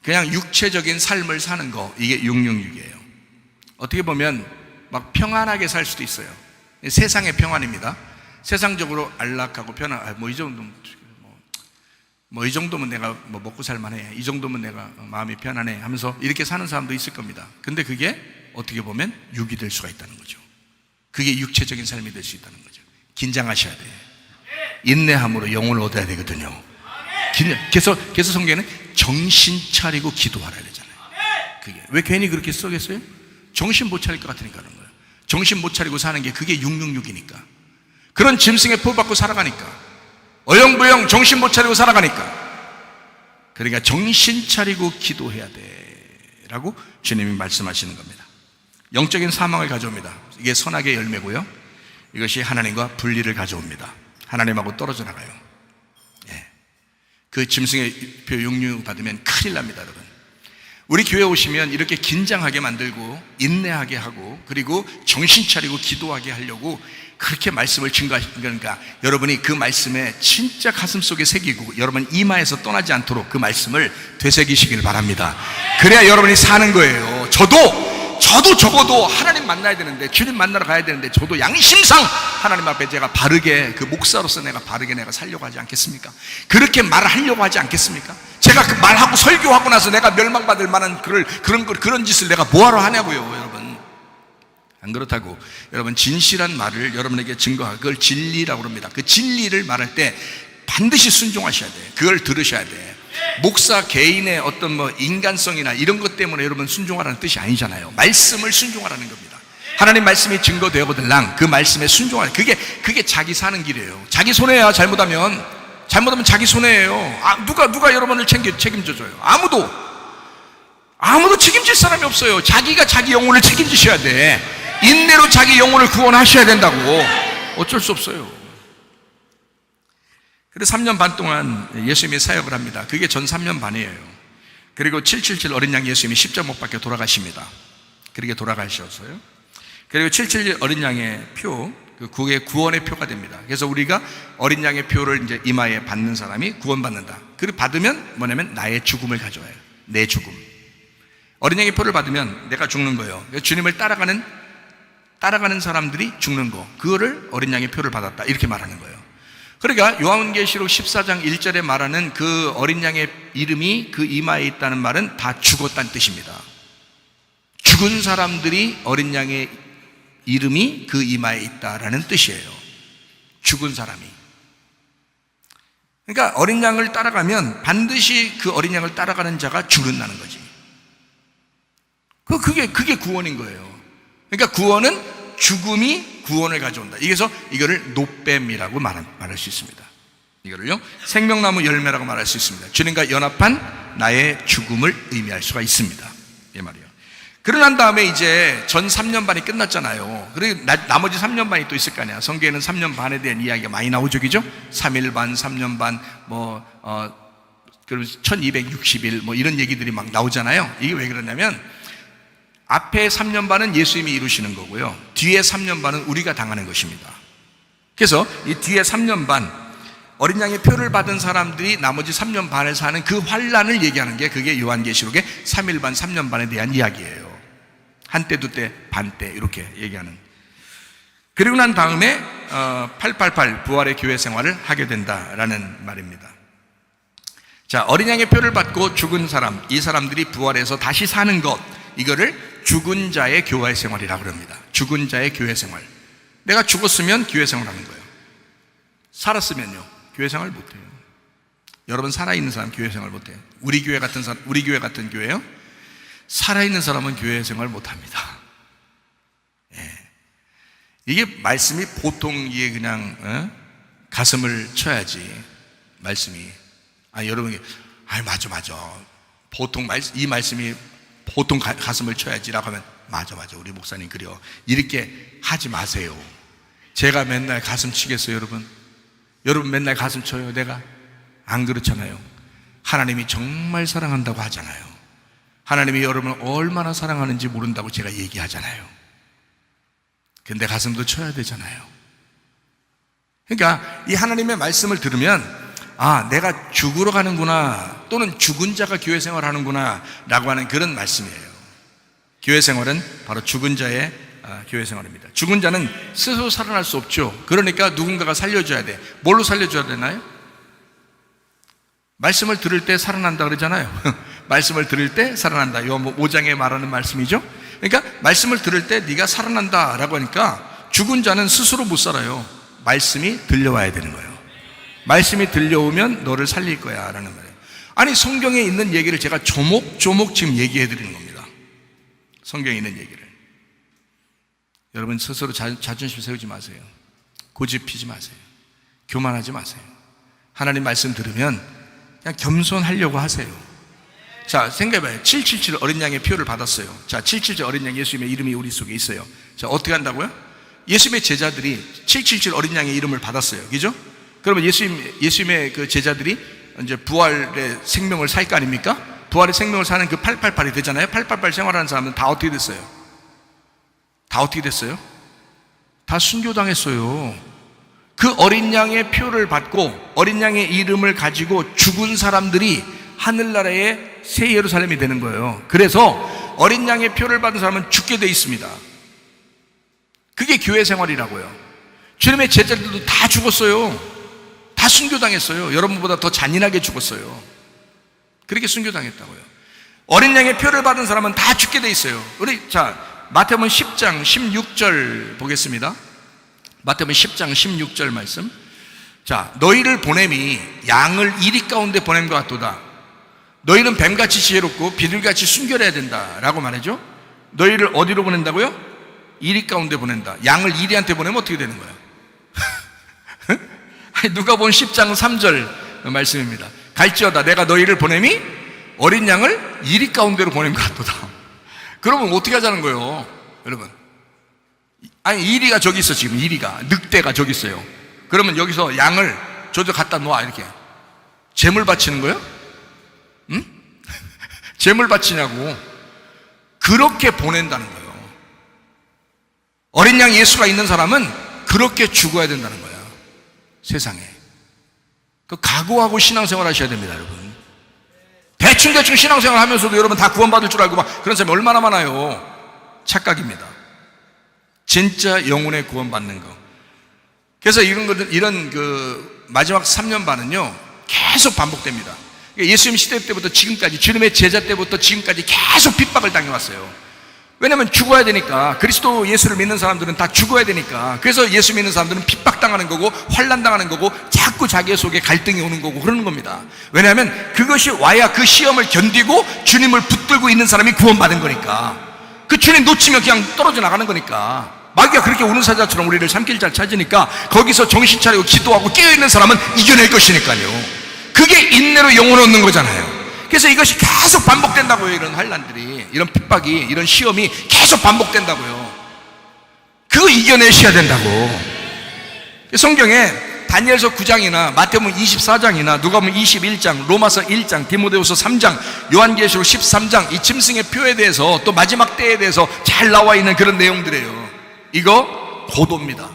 그냥 육체적인 삶을 사는 거, 이게 666이에요. 어떻게 보면 막 평안하게 살 수도 있어요. 세상의 평안입니다. 세상적으로 안락하고 편안, 이 정도면 이 정도면 내가 먹고 살만해, 이 정도면 내가 마음이 편안해 하면서 이렇게 사는 사람도 있을 겁니다. 근데 그게 어떻게 보면 육이 될 수가 있다는 거죠. 그게 육체적인 삶이 될 수 있다는 거죠. 긴장하셔야 돼요. 인내함으로 영혼을 얻어야 되거든요. 그래서 성경에는 정신 차리고 기도하라 그러잖아요. 그게 왜 괜히 그렇게 써겠어요? 정신 못 차릴 것 같으니까 그런 거예요. 정신 못 차리고 사는 게 그게 666이니까. 그런 짐승의 표 받고 살아가니까, 어영부영 정신 못 차리고 살아가니까. 그러니까 정신 차리고 기도해야 돼 라고 주님이 말씀하시는 겁니다. 영적인 사망을 가져옵니다. 이게 선악의 열매고요, 이것이 하나님과 분리를 가져옵니다. 하나님하고 떨어져 나가요. 예. 그 짐승의 표 666 받으면 큰일 납니다. 여러분, 우리 교회 오시면 이렇게 긴장하게 만들고 인내하게 하고 그리고 정신 차리고 기도하게 하려고 그렇게 말씀을 증거하시는 거니까, 여러분이 그 말씀에 진짜 가슴속에 새기고 여러분 이마에서 떠나지 않도록 그 말씀을 되새기시길 바랍니다. 그래야 여러분이 사는 거예요. 저도 적어도 하나님 만나야 되는데, 주님 만나러 가야 되는데, 저도 양심상 하나님 앞에 제가 바르게, 그 목사로서 내가 바르게 내가 살려고 하지 않겠습니까? 그렇게 말을 하려고 하지 않겠습니까? 제가 그 말하고 설교하고 나서 내가 멸망받을 만한 그런 짓을 내가 뭐하러 하냐고요, 여러분. 안 그렇다고. 여러분, 진실한 말을 여러분에게 증거하고 그걸 진리라고 합니다. 그 진리를 말할 때 반드시 순종하셔야 돼요. 그걸 들으셔야 돼요. 목사 개인의 어떤 인간성이나 이런 것 때문에 여러분 순종하라는 뜻이 아니잖아요. 말씀을 순종하라는 겁니다. 하나님 말씀이 증거되어보들랑 그 말씀에 순종하라. 그게 자기 사는 길이에요. 자기 손해야. 잘못하면 자기 손해예요. 누가 여러분을 책임져줘요? 아무도 책임질 사람이 없어요. 자기가 자기 영혼을 책임지셔야 돼. 인내로 자기 영혼을 구원하셔야 된다고. 어쩔 수 없어요. 그래서 3년 반 동안 예수님이 사역을 합니다. 그게 전 3년 반이에요. 그리고 777 어린 양 예수님이 십자가 못 박혀 돌아가십니다. 그렇게 돌아가셔서요. 그리고 777 어린 양의 표, 그게 구원의 표가 됩니다. 그래서 우리가 어린 양의 표를 이제 이마에 받는 사람이 구원받는다. 그리고 받으면 뭐냐면 나의 죽음을 가져와요. 내 죽음. 어린 양의 표를 받으면 내가 죽는 거예요. 주님을 따라가는 사람들이 죽는 거, 그거를 어린 양의 표를 받았다 이렇게 말하는 거예요. 그러니까 요한계시록 14장 1절에 말하는 그 어린 양의 이름이 그 이마에 있다는 말은 다 죽었다는 뜻입니다. 죽은 사람들이 어린 양의 이름이 그 이마에 있다라는 뜻이에요. 죽은 사람이. 그러니까 어린 양을 따라가면 반드시 그 어린 양을 따라가는 자가 죽는다는 거지. 그게 구원인 거예요. 그러니까 구원은 죽음이 구원을 가져온다. 그래서 이거를 노뱀이라고 말할 수 있습니다. 이거를요, 생명나무 열매라고 말할 수 있습니다. 주님과 연합한 나의 죽음을 의미할 수가 있습니다. 이 말이에요. 그러고 난 다음에 이제 전 3년 반이 끝났잖아요. 그리고 나머지 3년 반이 또 있을 거 아니야. 성경에는 3년 반에 대한 이야기가 많이 나오죠, 그죠? 3일 반, 3년 반, 그리고 1260일 이런 얘기들이 막 나오잖아요. 이게 왜 그러냐면, 앞에 3년 반은 예수님이 이루시는 거고요, 뒤에 3년 반은 우리가 당하는 것입니다. 그래서 이 뒤에 3년 반, 어린 양의 표를 받은 사람들이 나머지 3년 반을 사는 그 환란을 얘기하는 게, 그게 요한계시록의 3일 반, 3년 반에 대한 이야기예요. 한때, 두때, 반때 이렇게 얘기하는. 그리고 난 다음에 888 부활의 교회 생활을 하게 된다라는 말입니다. 자, 어린 양의 표를 받고 죽은 사람, 이 사람들이 부활해서 다시 사는 것, 이거를 죽은 자의 교회 생활이라고 합니다. 죽은 자의 교회 생활. 내가 죽었으면 교회 생활하는 거예요. 살았으면요, 교회 생활 못해요. 여러분, 살아있는 사람 교회 생활 못해요. 우리 교회 같은 교회요? 살아있는 사람은 교회 생활 못합니다. 예. 이게 말씀이 보통 이게 그냥 가슴을 쳐야지. 말씀이 여러분, 맞아 보통 이 말씀이 보통 가슴을 쳐야지라고 하면 맞아 우리 목사님 그래요. 이렇게 하지 마세요. 제가 맨날 가슴 치겠어요, 여러분? 여러분 맨날 가슴 쳐요, 내가? 안 그렇잖아요. 하나님이 정말 사랑한다고 하잖아요. 하나님이 여러분을 얼마나 사랑하는지 모른다고 제가 얘기하잖아요. 근데 가슴도 쳐야 되잖아요. 그러니까 이 하나님의 말씀을 들으면 내가 죽으러 가는구나, 또는 죽은 자가 교회 생활하는구나 라고 하는 그런 말씀이에요. 교회 생활은 바로 죽은 자의 교회 생활입니다. 죽은 자는 스스로 살아날 수 없죠. 그러니까 누군가가 살려줘야 돼. 뭘로 살려줘야 되나요? 말씀을 들을 때 살아난다 그러잖아요. 말씀을 들을 때 살아난다. 요한 5장에 말하는 말씀이죠. 그러니까 말씀을 들을 때 네가 살아난다 라고 하니까 죽은 자는 스스로 못 살아요. 말씀이 들려와야 되는 거예요. 말씀이 들려오면 너를 살릴 거야 라는 말이에요. 아니, 성경에 있는 얘기를 제가 조목조목 지금 얘기해 드리는 겁니다. 성경에 있는 얘기를. 여러분, 스스로 자존심 세우지 마세요. 고집 피지 마세요. 교만하지 마세요. 하나님 말씀 들으면 그냥 겸손하려고 하세요. 자, 생각해봐요. 777 어린 양의 표를 받았어요. 자, 777 어린 양, 예수님의 이름이 우리 속에 있어요. 자, 어떻게 한다고요? 예수님의 제자들이 777 어린 양의 이름을 받았어요. 그죠? 그러면 예수님의 그 제자들이 이제 부활의 생명을 살 거 아닙니까? 부활의 생명을 사는 그 888이 되잖아요. 888 생활하는 사람은 다 어떻게 됐어요? 다 순교당했어요. 그 어린 양의 표를 받고 어린 양의 이름을 가지고 죽은 사람들이 하늘나라의 새 예루살렘이 되는 거예요. 그래서 어린 양의 표를 받은 사람은 죽게 돼 있습니다. 그게 교회 생활이라고요. 주님의 제자들도 다 죽었어요. 다 순교당했어요. 여러분보다 더 잔인하게 죽었어요. 그렇게 순교당했다고요. 어린 양의 표를 받은 사람은 다 죽게 돼 있어요. 마태복음 10장 16절 보겠습니다. 마태복음 10장 16절 말씀. 자, 너희를 보냄이 양을 이리 가운데 보냄 것 같도다. 너희는 뱀같이 지혜롭고 비둘기같이 순결해야 된다 라고 말하죠. 너희를 어디로 보낸다고요? 이리 가운데 보낸다. 양을 이리한테 보내면 어떻게 되는 거야? 누가복음 10장 3절 말씀입니다. 갈지어다 내가 너희를 보냄이 어린 양을 이리 가운데로 보낸 것 같도다. 그러면 어떻게 하자는 거예요, 여러분? 이리가 저기 있어. 지금 이리가, 늑대가 저기 있어요. 그러면 여기서 양을 저기서 갖다 놓아. 이렇게 제물 바치는 거예요? 응? 제물 바치냐고. 그렇게 보낸다는 거예요. 어린 양 예수가 있는 사람은 그렇게 죽어야 된다는 거야, 세상에. 그 각오하고 신앙생활 하셔야 됩니다, 여러분. 대충 신앙생활 하면서도 여러분 다 구원받을 줄 알고 막 그런 사람이 얼마나 많아요. 착각입니다. 진짜 영혼의 구원받는 거. 그래서 이런 그 마지막 3년 반은요 계속 반복됩니다. 예수님 시대 때부터 지금까지, 주님의 제자 때부터 지금까지 계속 핍박을 당해왔어요. 왜냐하면 죽어야 되니까. 그리스도 예수를 믿는 사람들은 다 죽어야 되니까. 그래서 예수 믿는 사람들은 핍박당하는 거고 환난당하는 거고 자꾸 자기 속에 갈등이 오는 거고 그러는 겁니다. 왜냐하면 그것이 와야 그 시험을 견디고 주님을 붙들고 있는 사람이 구원받은 거니까. 그 주님 놓치면 그냥 떨어져 나가는 거니까. 마귀가 그렇게 우는사자처럼 우리를 삼킬자를 찾으니까 거기서 정신 차리고 기도하고 깨어있는 사람은 이겨낼 것이니까요. 그게 인내로 영혼 얻는 거잖아요. 그래서 이것이 계속 반복된다고요. 이런 환난들이, 이런 핍박이, 이런 시험이 계속 반복된다고요. 그거 이겨내셔야 된다고. 성경에 다니엘서 9장이나 마태복음 24장이나 누가복음 21장, 로마서 1장, 디모데후서 3장, 요한계시록 13장, 이 짐승의 표에 대해서 또 마지막 때에 대해서 잘 나와 있는 그런 내용들이에요. 이거 고도입니다.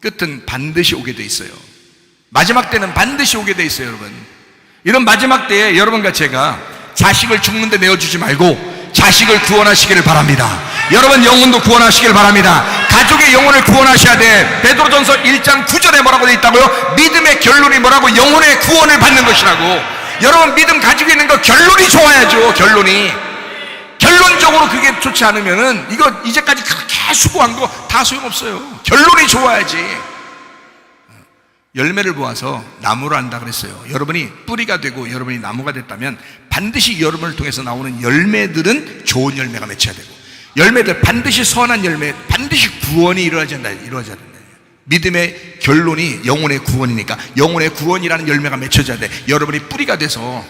끝은 반드시 오게 돼 있어요. 마지막 때는 반드시 오게 돼 있어요, 여러분. 이런 마지막 때에 여러분과 제가 자식을 죽는데 내어주지 말고 자식을 구원하시기를 바랍니다. 여러분 영혼도 구원하시기를 바랍니다. 가족의 영혼을 구원하셔야 돼. 베드로전서 1장 9절에 뭐라고 돼 있다고요? 믿음의 결론이 뭐라고? 영혼의 구원을 받는 것이라고. 여러분 믿음 가지고 있는 거 결론이 좋아야죠. 결론적으로 그게 좋지 않으면은 이거 이제까지 그렇게 수고한 거 다 소용없어요. 결론이 좋아야지. 열매를 보아서 나무로 한다 그랬어요. 여러분이 뿌리가 되고 여러분이 나무가 됐다면 반드시 여러분을 통해서 나오는 열매들은 좋은 열매가 맺혀야 되고, 열매들 반드시 선한 열매, 반드시 구원이 이루어져야 된다. 믿음의 결론이 영혼의 구원이니까 영혼의 구원이라는 열매가 맺혀져야 돼. 여러분이 뿌리가 돼서,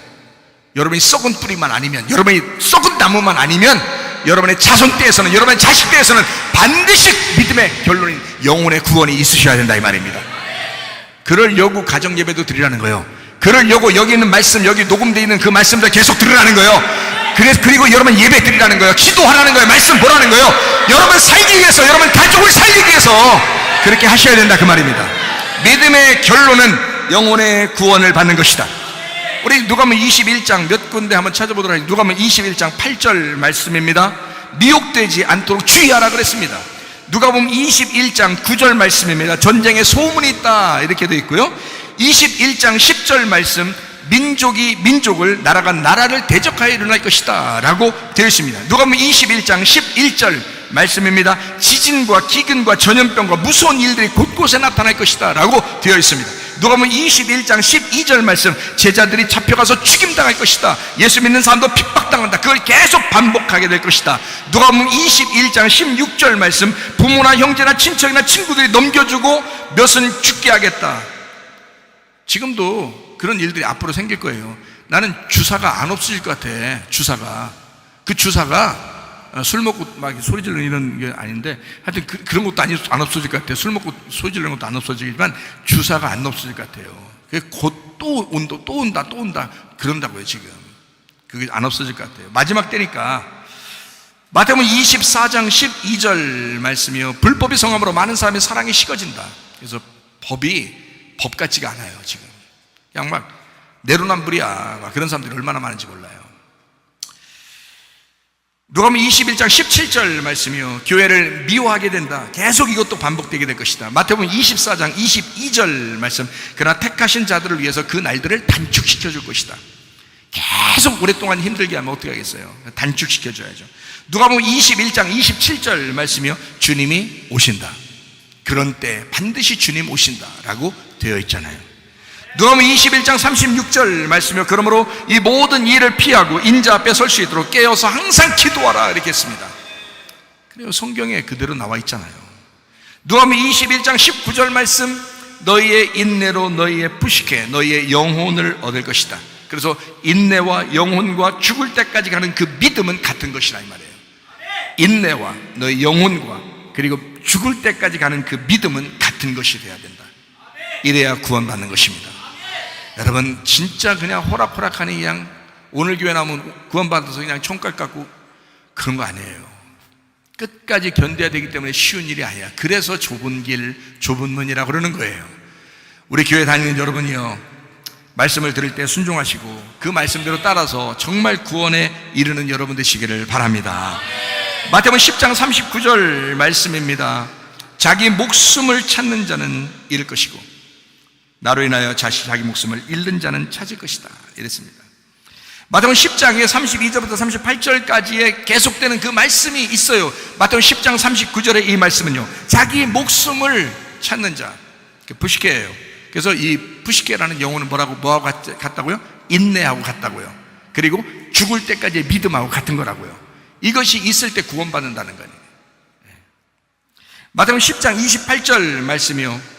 여러분이 썩은 뿌리만 아니면, 여러분이 썩은 나무만 아니면, 여러분의 자손 때에서는, 여러분의 자식 때에서는 반드시 믿음의 결론인 영혼의 구원이 있으셔야 된다 이 말입니다. 그러려고 가정 예배도 드리라는 거예요. 그러려고 여기 있는 말씀, 여기 녹음되어 있는 그 말씀들 계속 들으라는 거예요. 그리고 여러분 예배 드리라는 거예요. 기도하라는 거예요. 말씀 보라는 거예요. 여러분 살기 위해서, 여러분 가족을 살리기 위해서 그렇게 하셔야 된다 그 말입니다. 믿음의 결론은 영혼의 구원을 받는 것이다. 우리 누가복음 21장 몇 군데 한번 찾아보도록 하겠습니다. 누가복음 21장 8절 말씀입니다. 미혹되지 않도록 주의하라 그랬습니다. 누가복음 21장 9절 말씀입니다. 전쟁에 소문이 있다 이렇게 되어 있고요. 21장 10절 말씀, 민족이 민족을, 나라가 나라를 대적하여 일어날 것이다 라고 되어 있습니다. 누가복음 21장 11절 말씀입니다. 지진과 기근과 전염병과 무서운 일들이 곳곳에 나타날 것이다 라고 되어 있습니다. 누가복음 21장 12절 말씀, 제자들이 잡혀가서 죽임당할 것이다. 예수 믿는 사람도 핍박당한다. 그걸 계속 반복하게 될 것이다. 누가복음 21장 16절 말씀, 부모나 형제나 친척이나 친구들이 넘겨주고 몇은 죽게 하겠다. 지금도 그런 일들이 앞으로 생길 거예요. 나는 주사가 안 없어질 것 같아. 그 주사가 술 먹고 막 소리 지르는 이런 게 아닌데, 하여튼 그런 것도 안 없어질 것 같아요. 술 먹고 소리 지르는 것도 안 없어지지만 주사가 안 없어질 것 같아요. 곧 또 온다 그런다고요. 지금 그게 안 없어질 것 같아요. 마지막 때니까. 마태복음 24장 12절 말씀이요. 불법이 성함으로 많은 사람의 사랑이 식어진다. 그래서 법이 법 같지가 않아요. 지금 그냥 막 내로남불이야. 막 그런 사람들이 얼마나 많은지 몰라요. 누가복음 21장 17절 말씀이요. 교회를 미워하게 된다. 계속 이것도 반복되게 될 것이다. 마태복음 24장 22절 말씀, 그러나 택하신 자들을 위해서 그 날들을 단축시켜 줄 것이다. 계속 오랫동안 힘들게 하면 어떻게 하겠어요? 단축시켜 줘야죠. 누가복음 21장 27절 말씀이요. 주님이 오신다. 그런 때 반드시 주님 오신다 라고 되어 있잖아요. 누가복음 21장 36절 말씀이요. 그러므로 이 모든 일을 피하고 인자 앞에 설 수 있도록 깨어서 항상 기도하라 이렇게 했습니다. 그래요. 성경에 그대로 나와 있잖아요. 누가복음 21장 19절 말씀, 너희의 인내로 너희의 부식해 너희의 영혼을 얻을 것이다. 그래서 인내와 영혼과 죽을 때까지 가는 그 믿음은 같은 것이라 이 말이에요. 인내와 너희 영혼과 그리고 죽을 때까지 가는 그 믿음은 같은 것이 돼야 된다. 이래야 구원받는 것입니다. 여러분 진짜 그냥 호락호락하니 그냥 오늘 교회 나오면 구원받아서 그냥 총각 갖고 그런 거 아니에요. 끝까지 견뎌야 되기 때문에 쉬운 일이 아니야. 그래서 좁은 길 좁은 문이라고 그러는 거예요. 우리 교회 다니는 여러분이요, 말씀을 들을 때 순종하시고 그 말씀대로 따라서 정말 구원에 이르는 여러분 되시기를 바랍니다. 마태복음 10장 39절 말씀입니다. 자기 목숨을 찾는 자는 잃을 것이고 나로 인하여 자기 목숨을 잃는 자는 찾을 것이다 이랬습니다. 마태복음 10장에 32절부터 38절까지의 계속되는 그 말씀이 있어요. 마태복음 10장 39절의 이 말씀은요, 자기 목숨을 찾는 자, 부식해예요. 그래서 이 부식해라는 영어는 뭐하고 같다고요? 인내하고 같다고요. 그리고 죽을 때까지의 믿음하고 같은 거라고요. 이것이 있을 때 구원받는다는 거예요. 마태복음 10장 28절 말씀이요.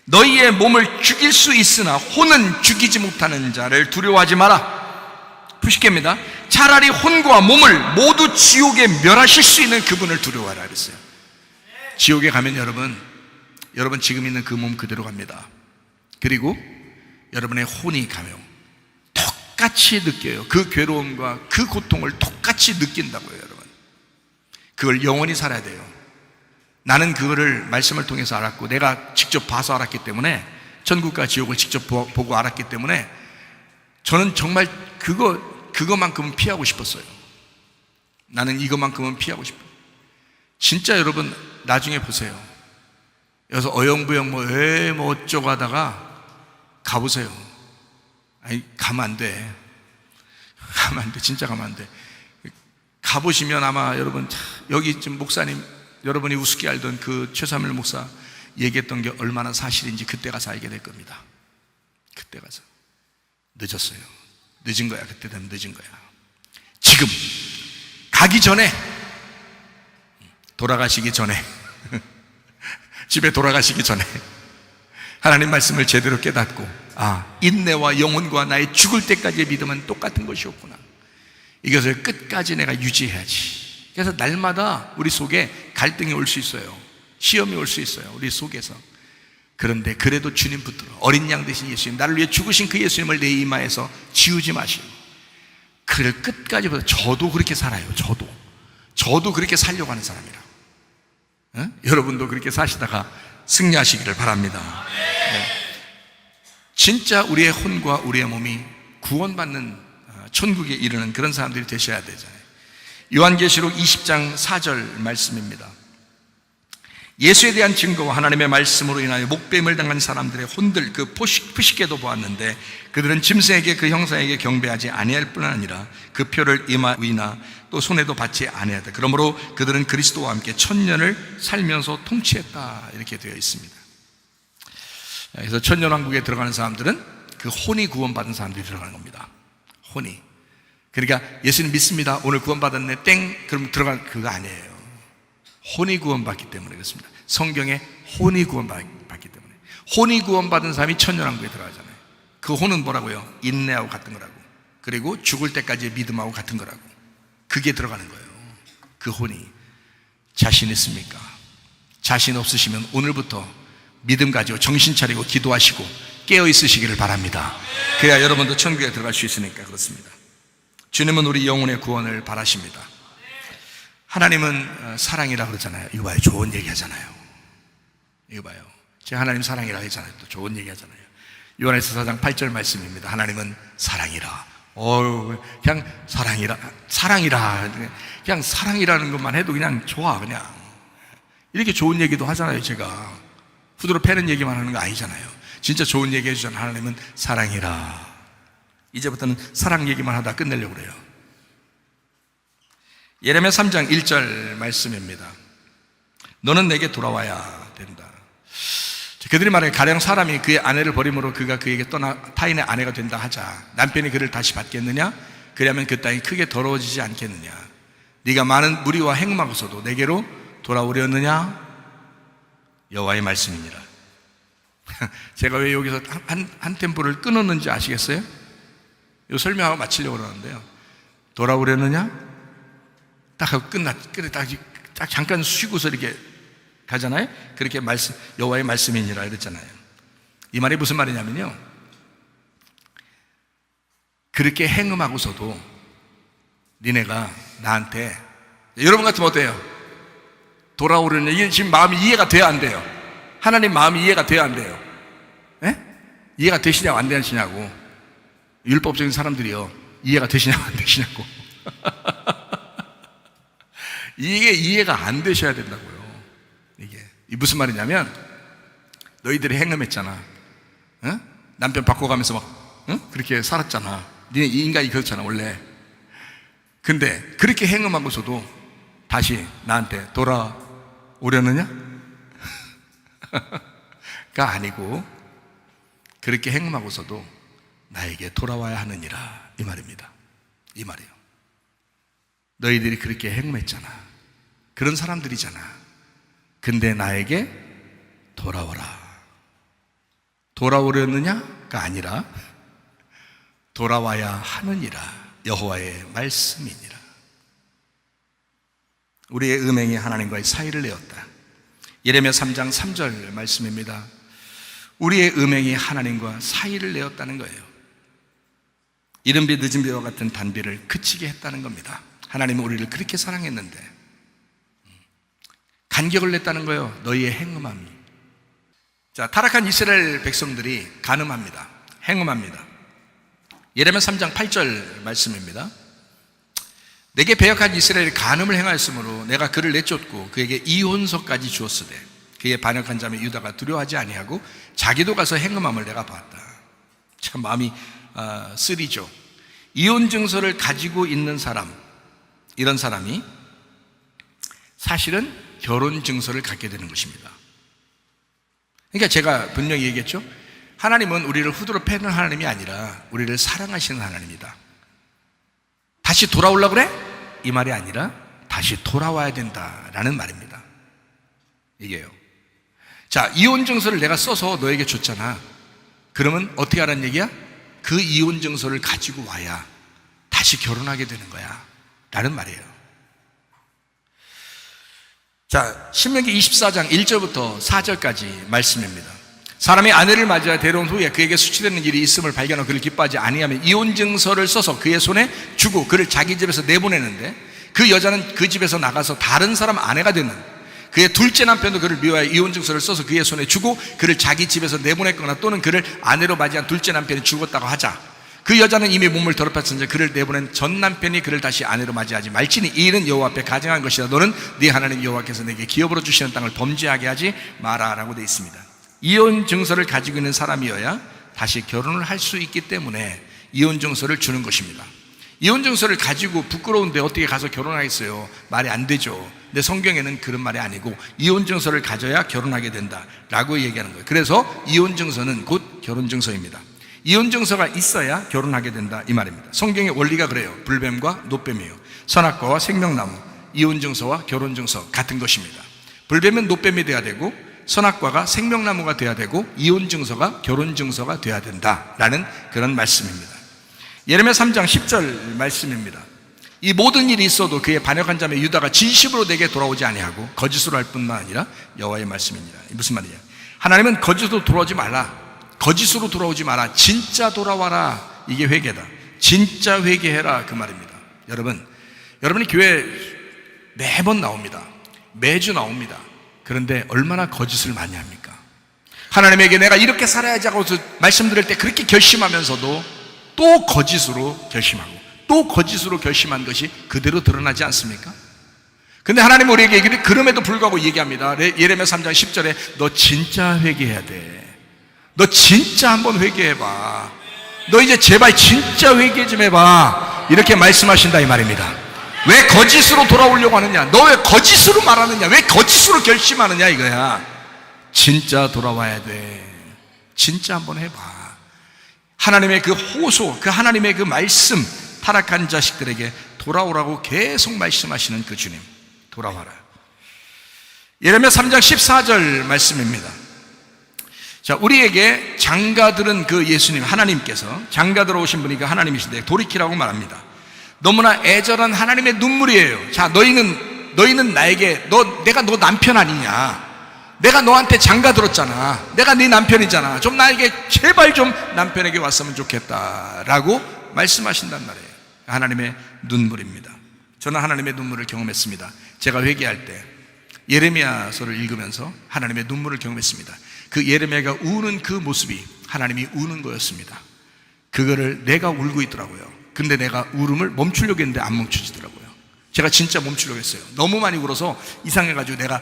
너희의 몸을 죽일 수 있으나 혼은 죽이지 못하는 자를 두려워하지 마라. 부식계입니다. 차라리 혼과 몸을 모두 지옥에 멸하실 수 있는 그분을 두려워하라 그랬어요. 지옥에 가면 여러분 지금 있는 그 몸 그대로 갑니다. 그리고 여러분의 혼이 가면 똑같이 느껴요. 그 괴로움과 그 고통을 똑같이 느낀다고요. 여러분 그걸 영원히 살아야 돼요. 나는 그거를 말씀을 통해서 알았고 내가 직접 봐서 알았기 때문에, 천국과 지옥을 직접 보고 알았기 때문에 저는 정말 그거만큼은 피하고 싶었어요. 나는 이것만큼은 피하고 싶어요. 진짜 여러분 나중에 보세요. 여기서 어영부영 뭐 어쩌고 하다가 가보세요. 아니 가면 안 돼. 진짜 가면 안 돼. 가보시면 아마 여러분 여기 지금 목사님, 여러분이 우습게 알던 그 최삼일 목사, 얘기했던 게 얼마나 사실인지 그때 가서 알게 될 겁니다. 그때 가서. 늦었어요. 늦은 거야. 그때 되면 늦은 거야. 지금 가기 전에, 돌아가시기 전에 집에 돌아가시기 전에 하나님 말씀을 제대로 깨닫고, 인내와 영혼과 나의 죽을 때까지의 믿음은 똑같은 것이었구나, 이것을 끝까지 내가 유지해야지. 그래서 날마다 우리 속에 갈등이 올 수 있어요. 시험이 올 수 있어요, 우리 속에서. 그런데 그래도 주님 붙들어, 어린 양 되신 예수님, 나를 위해 죽으신 그 예수님을 내 이마에서 지우지 마시고 그를 끝까지 붙들어. 저도 그렇게 살아요. 저도 그렇게 살려고 하는 사람이라. 여러분도 그렇게 사시다가 승리하시기를 바랍니다. 네. 진짜 우리의 혼과 우리의 몸이 구원받는 천국에 이르는 그런 사람들이 되셔야 되잖아요. 요한계시록 20장 4절 말씀입니다. 예수에 대한 증거와 하나님의 말씀으로 인하여 목배임을 당한 사람들의 혼들, 그 푸시케도 보았는데 그들은 짐승에게 그 형상에게 경배하지 아니할 뿐 아니라 그 표를 이마 위나 또 손에도 받지 아니하다. 그러므로 그들은 그리스도와 함께 천년을 살면서 통치했다, 이렇게 되어 있습니다. 그래서 천년왕국에 들어가는 사람들은 그 혼이 구원받은 사람들이 들어가는 겁니다. 혼이. 그러니까 예수님 믿습니다, 오늘 구원받았네, 땡, 그럼 들어갈, 그거 아니에요. 혼이 구원받기 때문에 그렇습니다. 성경에 혼이 구원받기 때문에. 혼이 구원받은 사람이 천년왕국에 들어가잖아요. 그 혼은 뭐라고요? 인내하고 같은 거라고. 그리고 죽을 때까지의 믿음하고 같은 거라고. 그게 들어가는 거예요. 그 혼이. 자신 있습니까? 자신 없으시면 오늘부터 믿음 가지고 정신 차리고 기도하시고 깨어 있으시기를 바랍니다. 그래야 여러분도 천국에 들어갈 수 있으니까 그렇습니다. 주님은 우리 영혼의 구원을 바라십니다. 하나님은 사랑이라 그러잖아요. 이거 봐요, 좋은 얘기 하잖아요. 이거 봐요, 제가 하나님 사랑이라 했잖아요. 또 좋은 얘기 하잖아요. 요한에서 4장 8절 말씀입니다. 하나님은 사랑이라. 그냥 사랑이라. 그냥 사랑이라는 것만 해도 그냥 좋아. 그냥 이렇게 좋은 얘기도 하잖아요. 제가 후드로 패는 얘기만 하는 거 아니잖아요. 진짜 좋은 얘기 해주잖아요. 하나님은 사랑이라. 이제부터는 사랑 얘기만 하다 끝내려고 그래요. 예레미야 3장 1절 말씀입니다. 너는 내게 돌아와야 된다. 그들이 말해, 가령 사람이 그의 아내를 버림으로 그가 그에게 떠나 타인의 아내가 된다 하자. 남편이 그를 다시 받겠느냐? 그러면 그 땅이 크게 더러워지지 않겠느냐? 네가 많은 무리와 행음하고서도 내게로 돌아오려느냐? 여호와의 말씀이니라. 제가 왜 여기서 한 템포를 끊었는지 아시겠어요? 이거 설명하고 마치려고 그러는데요. 돌아오려느냐? 딱 하고 딱 잠깐 쉬고서 이렇게 가잖아요. 그렇게 여호와의 말씀이니라 이랬잖아요. 이 말이 무슨 말이냐면요, 그렇게 행음하고서도 니네가 나한테, 여러분 같으면 어때요? 돌아오려는, 이게 지금 마음이 이해가 돼야 안 돼요? 하나님 마음이 이해가 돼야 안 돼요? 예? 이해가 되시냐고 안 되시냐고. 율법적인 사람들이요, 이해가 되시냐고 안 되시냐고. 이게 이해가 안 되셔야 된다고요. 이게 무슨 말이냐면, 너희들이 행음했잖아. 어? 남편 바꿔가면서 막 그렇게 살았잖아. 니네 인간이 그렇잖아 원래. 근데 그렇게 행음하고서도 다시 나한테 돌아오려느냐? 가 아니고, 그렇게 행음하고서도 나에게 돌아와야 하느니라, 이 말입니다. 이 말이에요. 너희들이 그렇게 행음했잖아. 그런 사람들이잖아. 근데 나에게 돌아오라. 돌아오려느냐가 아니라 돌아와야 하느니라, 여호와의 말씀이니라. 우리의 음행이 하나님과의 사이를 내었다. 예레미야 3장 3절 말씀입니다. 우리의 음행이 하나님과 사이를 내었다는 거예요. 이른 비 늦은 비와 같은 단비를 그치게 했다는 겁니다. 하나님은 우리를 그렇게 사랑했는데 간격을 냈다는 거예요. 너희의 행음함이. 자, 타락한 이스라엘 백성들이 간음합니다. 행음합니다. 예레미야 3장 8절 말씀입니다. 내게 배역한 이스라엘이 간음을 행하였으므로 내가 그를 내쫓고 그에게 이혼서까지 주었으되 그의 반역한 자매 유다가 두려워하지 아니하고 자기도 가서 행음함을 내가 봤다. 참 마음이 쓰리죠. 이혼 증서를 가지고 있는 사람, 이런 사람이 사실은 결혼 증서를 갖게 되는 것입니다. 그러니까 제가 분명히 얘기했죠. 하나님은 우리를 후드로 패는 하나님이 아니라 우리를 사랑하시는 하나님이다. 다시 돌아오려고 그래? 이 말이 아니라 다시 돌아와야 된다라는 말입니다. 이게요. 자, 이혼 증서를 내가 써서 너에게 줬잖아. 그러면 어떻게 하라는 얘기야? 그 이혼 증서를 가지고 와야 다시 결혼하게 되는 거야 라는 말이에요. 자, 신명기 24장 1절부터 4절까지 말씀입니다. 사람이 아내를 맞아 데려온 후에 그에게 수치되는 일이 있음을 발견하고 그를 기뻐하지 아니하면 이혼 증서를 써서 그의 손에 주고 그를 자기 집에서 내보내는데, 그 여자는 그 집에서 나가서 다른 사람 아내가 되는 그의 둘째 남편도 그를 미워하여 이혼 증서를 써서 그의 손에 주고 그를 자기 집에서 내보냈거나 또는 그를 아내로 맞이한 둘째 남편이 죽었다고 하자. 그 여자는 이미 몸을 더럽혔으니 그를 내보낸 전 남편이 그를 다시 아내로 맞이하지 말지니 이 일은 여호와 앞에 가증한 것이다. 너는 네 하나님 여호와께서 내게 기업으로 주시는 땅을 범죄하게 하지 마라 라고 되어 있습니다. 이혼 증서를 가지고 있는 사람이어야 다시 결혼을 할 수 있기 때문에 이혼 증서를 주는 것입니다. 이혼 증서를 가지고 부끄러운데 어떻게 가서 결혼하겠어요? 말이 안 되죠. 근데 성경에는 그런 말이 아니고 이혼 증서를 가져야 결혼하게 된다라고 얘기하는 거예요. 그래서 이혼 증서는 곧 결혼 증서입니다. 이혼 증서가 있어야 결혼하게 된다 이 말입니다. 성경의 원리가 그래요. 불뱀과 노뱀이에요. 선악과와 생명나무, 이혼 증서와 결혼 증서 같은 것입니다. 불뱀은 노뱀이 돼야 되고 선악과가 생명나무가 돼야 되고 이혼 증서가 결혼 증서가 돼야 된다라는 그런 말씀입니다. 예레미야 3장 10절 말씀입니다. 이 모든 일이 있어도 그의 반역한 자매 유다가 진심으로 내게 돌아오지 아니하고 거짓으로 할 뿐만 아니라 여호와의 말씀입니다. 무슨 말이냐? 하나님은 거짓으로 돌아오지 말라, 거짓으로 돌아오지 마라, 진짜 돌아와라. 이게 회개다. 진짜 회개해라 그 말입니다. 여러분이 교회 매번 나옵니다. 매주 나옵니다. 그런데 얼마나 거짓을 많이 합니까? 하나님에게 내가 이렇게 살아야지 하고 말씀드릴 때 그렇게 결심하면서도 또 거짓으로 결심하고 또 거짓으로 결심한 것이 그대로 드러나지 않습니까? 근데 하나님은 우리에게 그럼에도 불구하고 얘기합니다. 예레미야 3장 10절에 너 진짜 회개해야 돼. 너 진짜 한번 회개해봐. 너 이제 제발 진짜 회개 좀 해봐. 이렇게 말씀하신다 이 말입니다. 왜 거짓으로 돌아오려고 하느냐? 너 왜 거짓으로 말하느냐? 왜 거짓으로 결심하느냐 이거야. 진짜 돌아와야 돼. 진짜 한번 해봐. 하나님의 그 호소, 그 하나님의 그 말씀, 타락한 자식들에게 돌아오라고 계속 말씀하시는 그 주님, 돌아와라. 예레미야 3장 14절 말씀입니다. 자, 우리에게 장가들은 그 예수님, 하나님께서 장가들어 오신 분이 그 하나님이신데 돌이키라고 말합니다. 너무나 애절한 하나님의 눈물이에요. 자, 너희는 나에게 내가 너 남편 아니냐? 내가 너한테 장가 들었잖아. 내가 네 남편이잖아. 좀 나에게 제발 좀 남편에게 왔으면 좋겠다라고 말씀하신단 말이에요. 하나님의 눈물입니다. 저는 하나님의 눈물을 경험했습니다. 제가 회개할 때 예레미야서를 읽으면서 하나님의 눈물을 경험했습니다. 그 예레미야가 우는 그 모습이 하나님이 우는 거였습니다. 그거를 내가 울고 있더라고요. 근데 내가 울음을 멈추려고 했는데 안 멈추지더라고요. 제가 진짜 멈추려고 했어요. 너무 많이 울어서 이상해가지고 내가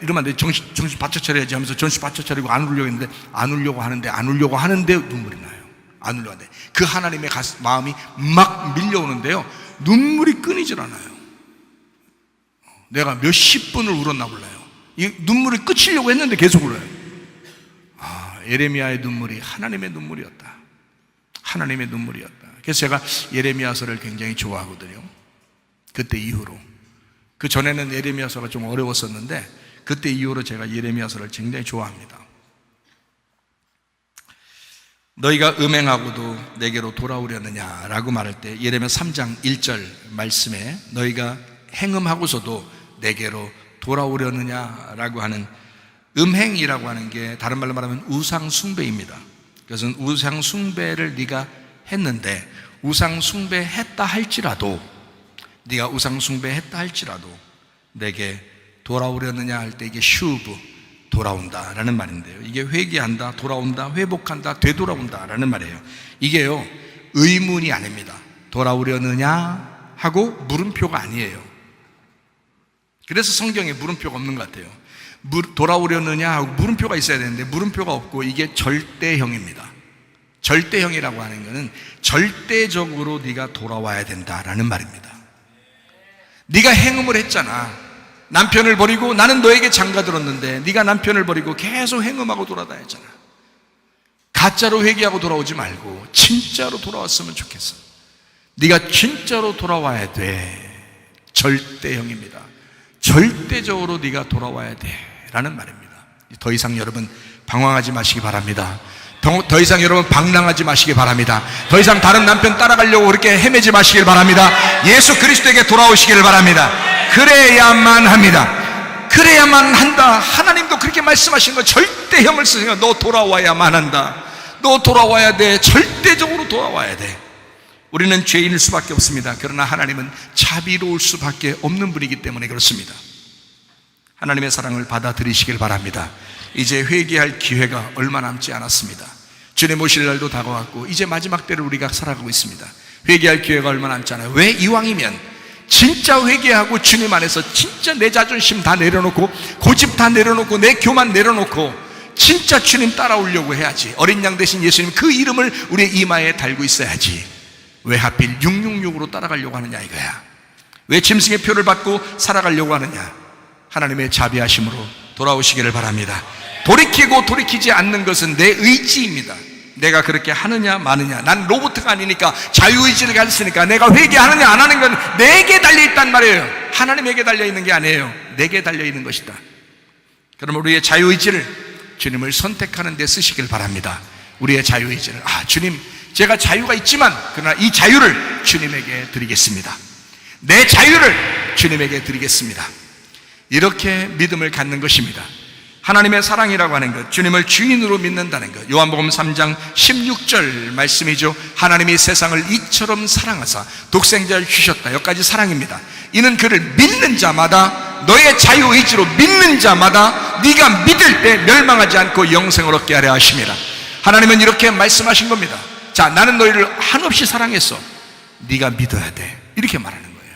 이러면 안 돼. 정신 바쳐 차려야지 하면서 정신 바쳐 차리고 안 울려고 했는데 안 울려고 하는데 눈물이 나요. 안 울려고 하는데 그 하나님의 마음이 막 밀려오는데요. 눈물이 끊이질 않아요. 내가 몇십 분을 울었나 몰라요. 이 눈물이 끝이려고 했는데 계속 울어요. 예레미야의 눈물이 하나님의 눈물이었다. 하나님의 눈물이었다. 그래서 제가 예레미야서를 굉장히 좋아하거든요. 그때 이후로. 그 전에는 예레미야서가 좀 어려웠었는데 그때 이후로 제가 예레미야서를 굉장히 좋아합니다. 너희가 음행하고도 내게로 돌아오려느냐라고 말할 때 예레미야 3장 1절 말씀에 너희가 행음하고서도 내게로 돌아오려느냐라고 하는 음행이라고 하는 게 다른 말로 말하면 우상 숭배입니다. 그래서 우상 숭배를 네가 했는데 우상 숭배했다 할지라도 네가 우상 숭배했다 할지라도 내게 돌아오려느냐 할 때 이게 슈브, 돌아온다라는 말인데요. 이게 회개한다, 돌아온다, 회복한다, 되돌아온다라는 말이에요. 이게요 의문이 아닙니다. 돌아오려느냐 하고 물음표가 아니에요. 그래서 성경에 물음표가 없는 것 같아요. 돌아오려느냐 하고 물음표가 있어야 되는데 물음표가 없고 이게 절대형입니다. 절대형이라고 하는 것은 절대적으로 네가 돌아와야 된다라는 말입니다. 네가 행음을 했잖아. 남편을 버리고 나는 너에게 장가들었는데 네가 남편을 버리고 계속 행음하고 돌아다녔잖아. 가짜로 회개하고 돌아오지 말고 진짜로 돌아왔으면 좋겠어. 네가 진짜로 돌아와야 돼. 절대형입니다. 절대적으로 네가 돌아와야 돼 라는 말입니다. 더 이상 여러분 방황하지 마시기 바랍니다. 더 이상 여러분 방랑하지 마시기 바랍니다. 더 이상 다른 남편 따라가려고 그렇게 헤매지 마시길 바랍니다. 예수 그리스도에게 돌아오시기를 바랍니다. 그래야만 합니다. 그래야만 한다. 하나님도 그렇게 말씀하신 거 절대형을 쓰세요. 너 돌아와야만 한다. 너 돌아와야 돼. 절대적으로 돌아와야 돼. 우리는 죄인일 수밖에 없습니다. 그러나 하나님은 자비로울 수밖에 없는 분이기 때문에 그렇습니다. 하나님의 사랑을 받아들이시길 바랍니다. 이제 회개할 기회가 얼마 남지 않았습니다. 주님 오실 날도 다가왔고 이제 마지막 때를 우리가 살아가고 있습니다. 회개할 기회가 얼마 남지 않아요. 왜? 이왕이면 진짜 회개하고 주님 안에서 진짜 내 자존심 다 내려놓고 고집 다 내려놓고 내 교만 내려놓고 진짜 주님 따라오려고 해야지. 어린 양 대신 예수님 그 이름을 우리의 이마에 달고 있어야지. 왜 하필 666으로 따라가려고 하느냐 이거야. 왜 짐승의 표를 받고 살아가려고 하느냐. 하나님의 자비하심으로 돌아오시기를 바랍니다. 돌이키고 돌이키지 않는 것은 내 의지입니다. 내가 그렇게 하느냐 마느냐. 난 로봇가 아니니까 자유의지를 가졌으니까 내가 회개하느냐 안 하는 건 내게 달려있단 말이에요. 하나님에게 달려있는 게 아니에요. 내게 달려있는 것이다. 그럼 우리의 자유의지를 주님을 선택하는 데 쓰시길 바랍니다. 우리의 자유의지를 주님 제가 자유가 있지만 그러나 이 자유를 주님에게 드리겠습니다. 내 자유를 주님에게 드리겠습니다. 이렇게 믿음을 갖는 것입니다. 하나님의 사랑이라고 하는 것, 주님을 주인으로 믿는다는 것. 요한복음 3장 16절 말씀이죠. 하나님이 세상을 이처럼 사랑하사 독생자를 주셨다. 여기까지 사랑입니다. 이는 그를 믿는 자마다, 너의 자유의지로 믿는 자마다 네가 믿을 때 멸망하지 않고 영생을 얻게 하려 하심이라. 하나님은 이렇게 말씀하신 겁니다. 자, 나는 너희를 한없이 사랑했어. 네가 믿어야 돼. 이렇게 말하는 거예요.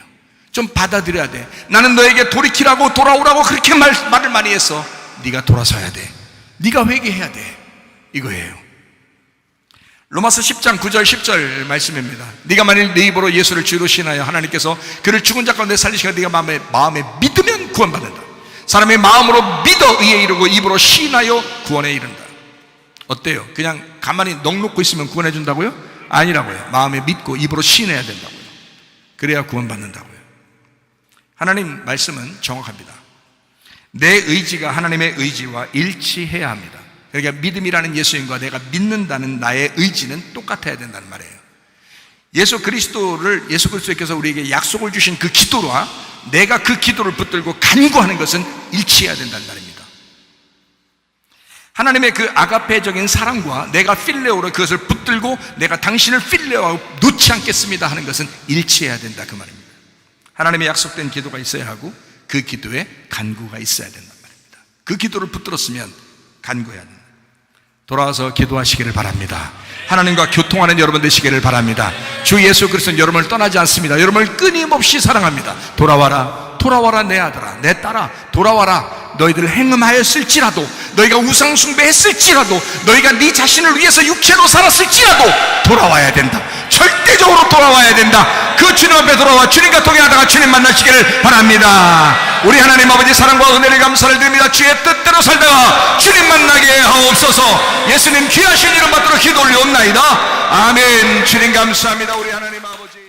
좀 받아들여야 돼. 나는 너에게 돌이키라고 돌아오라고 그렇게 말을 많이 했어. 네가 돌아서야 돼. 네가 회개해야 돼. 이거예요. 로마서 10장 9절 10절 말씀입니다. 네가 만일 네 입으로 예수를 주로 신하여 하나님께서 그를 죽은 자 가운데 살리시고 네가 마음에 믿으면 구원받는다. 사람의 마음으로 믿어 의에 이르고 입으로 신하여 구원에 이른다. 어때요? 그냥 가만히 넋 놓고 있으면 구원해 준다고요? 아니라고요. 마음에 믿고 입으로 신해야 된다고요. 그래야 구원받는다고요. 하나님 말씀은 정확합니다. 내 의지가 하나님의 의지와 일치해야 합니다. 그러니까 믿음이라는 예수님과 내가 믿는다는 나의 의지는 똑같아야 된다는 말이에요. 예수 그리스도께서 우리에게 약속을 주신 그 기도와 내가 그 기도를 붙들고 간구하는 것은 일치해야 된다는 말입니다. 하나님의 그 아가페적인 사랑과 내가 필레오로 그것을 붙들고 내가 당신을 필레오하고 놓지 않겠습니다 하는 것은 일치해야 된다 그 말입니다. 하나님의 약속된 기도가 있어야 하고 그 기도에 간구가 있어야 된단 말입니다. 그 기도를 붙들었으면 간구해야 된다. 돌아와서 기도하시기를 바랍니다. 하나님과 교통하는 여러분 되시기를 바랍니다. 주 예수 그리스도는 여러분을 떠나지 않습니다. 여러분을 끊임없이 사랑합니다. 돌아와라 내 아들아 내 딸아 돌아와라. 너희들 행음하였을지라도 너희가 우상 숭배했을지라도 너희가 네 자신을 위해서 육체로 살았을지라도 돌아와야 된다. 절대적으로 돌아와야 된다. 그 주님 앞에 돌아와 주님과 동행하다가 주님 만나시기를 바랍니다. 우리 하나님 아버지 사랑과 은혜를 감사를 드립니다. 주의 뜻대로 살다가 주님 만나게 하옵소서. 예수님 귀하신 이름 받들어 기도 올리옵나이다. 아멘. 주님 감사합니다. 우리 하나님 아버지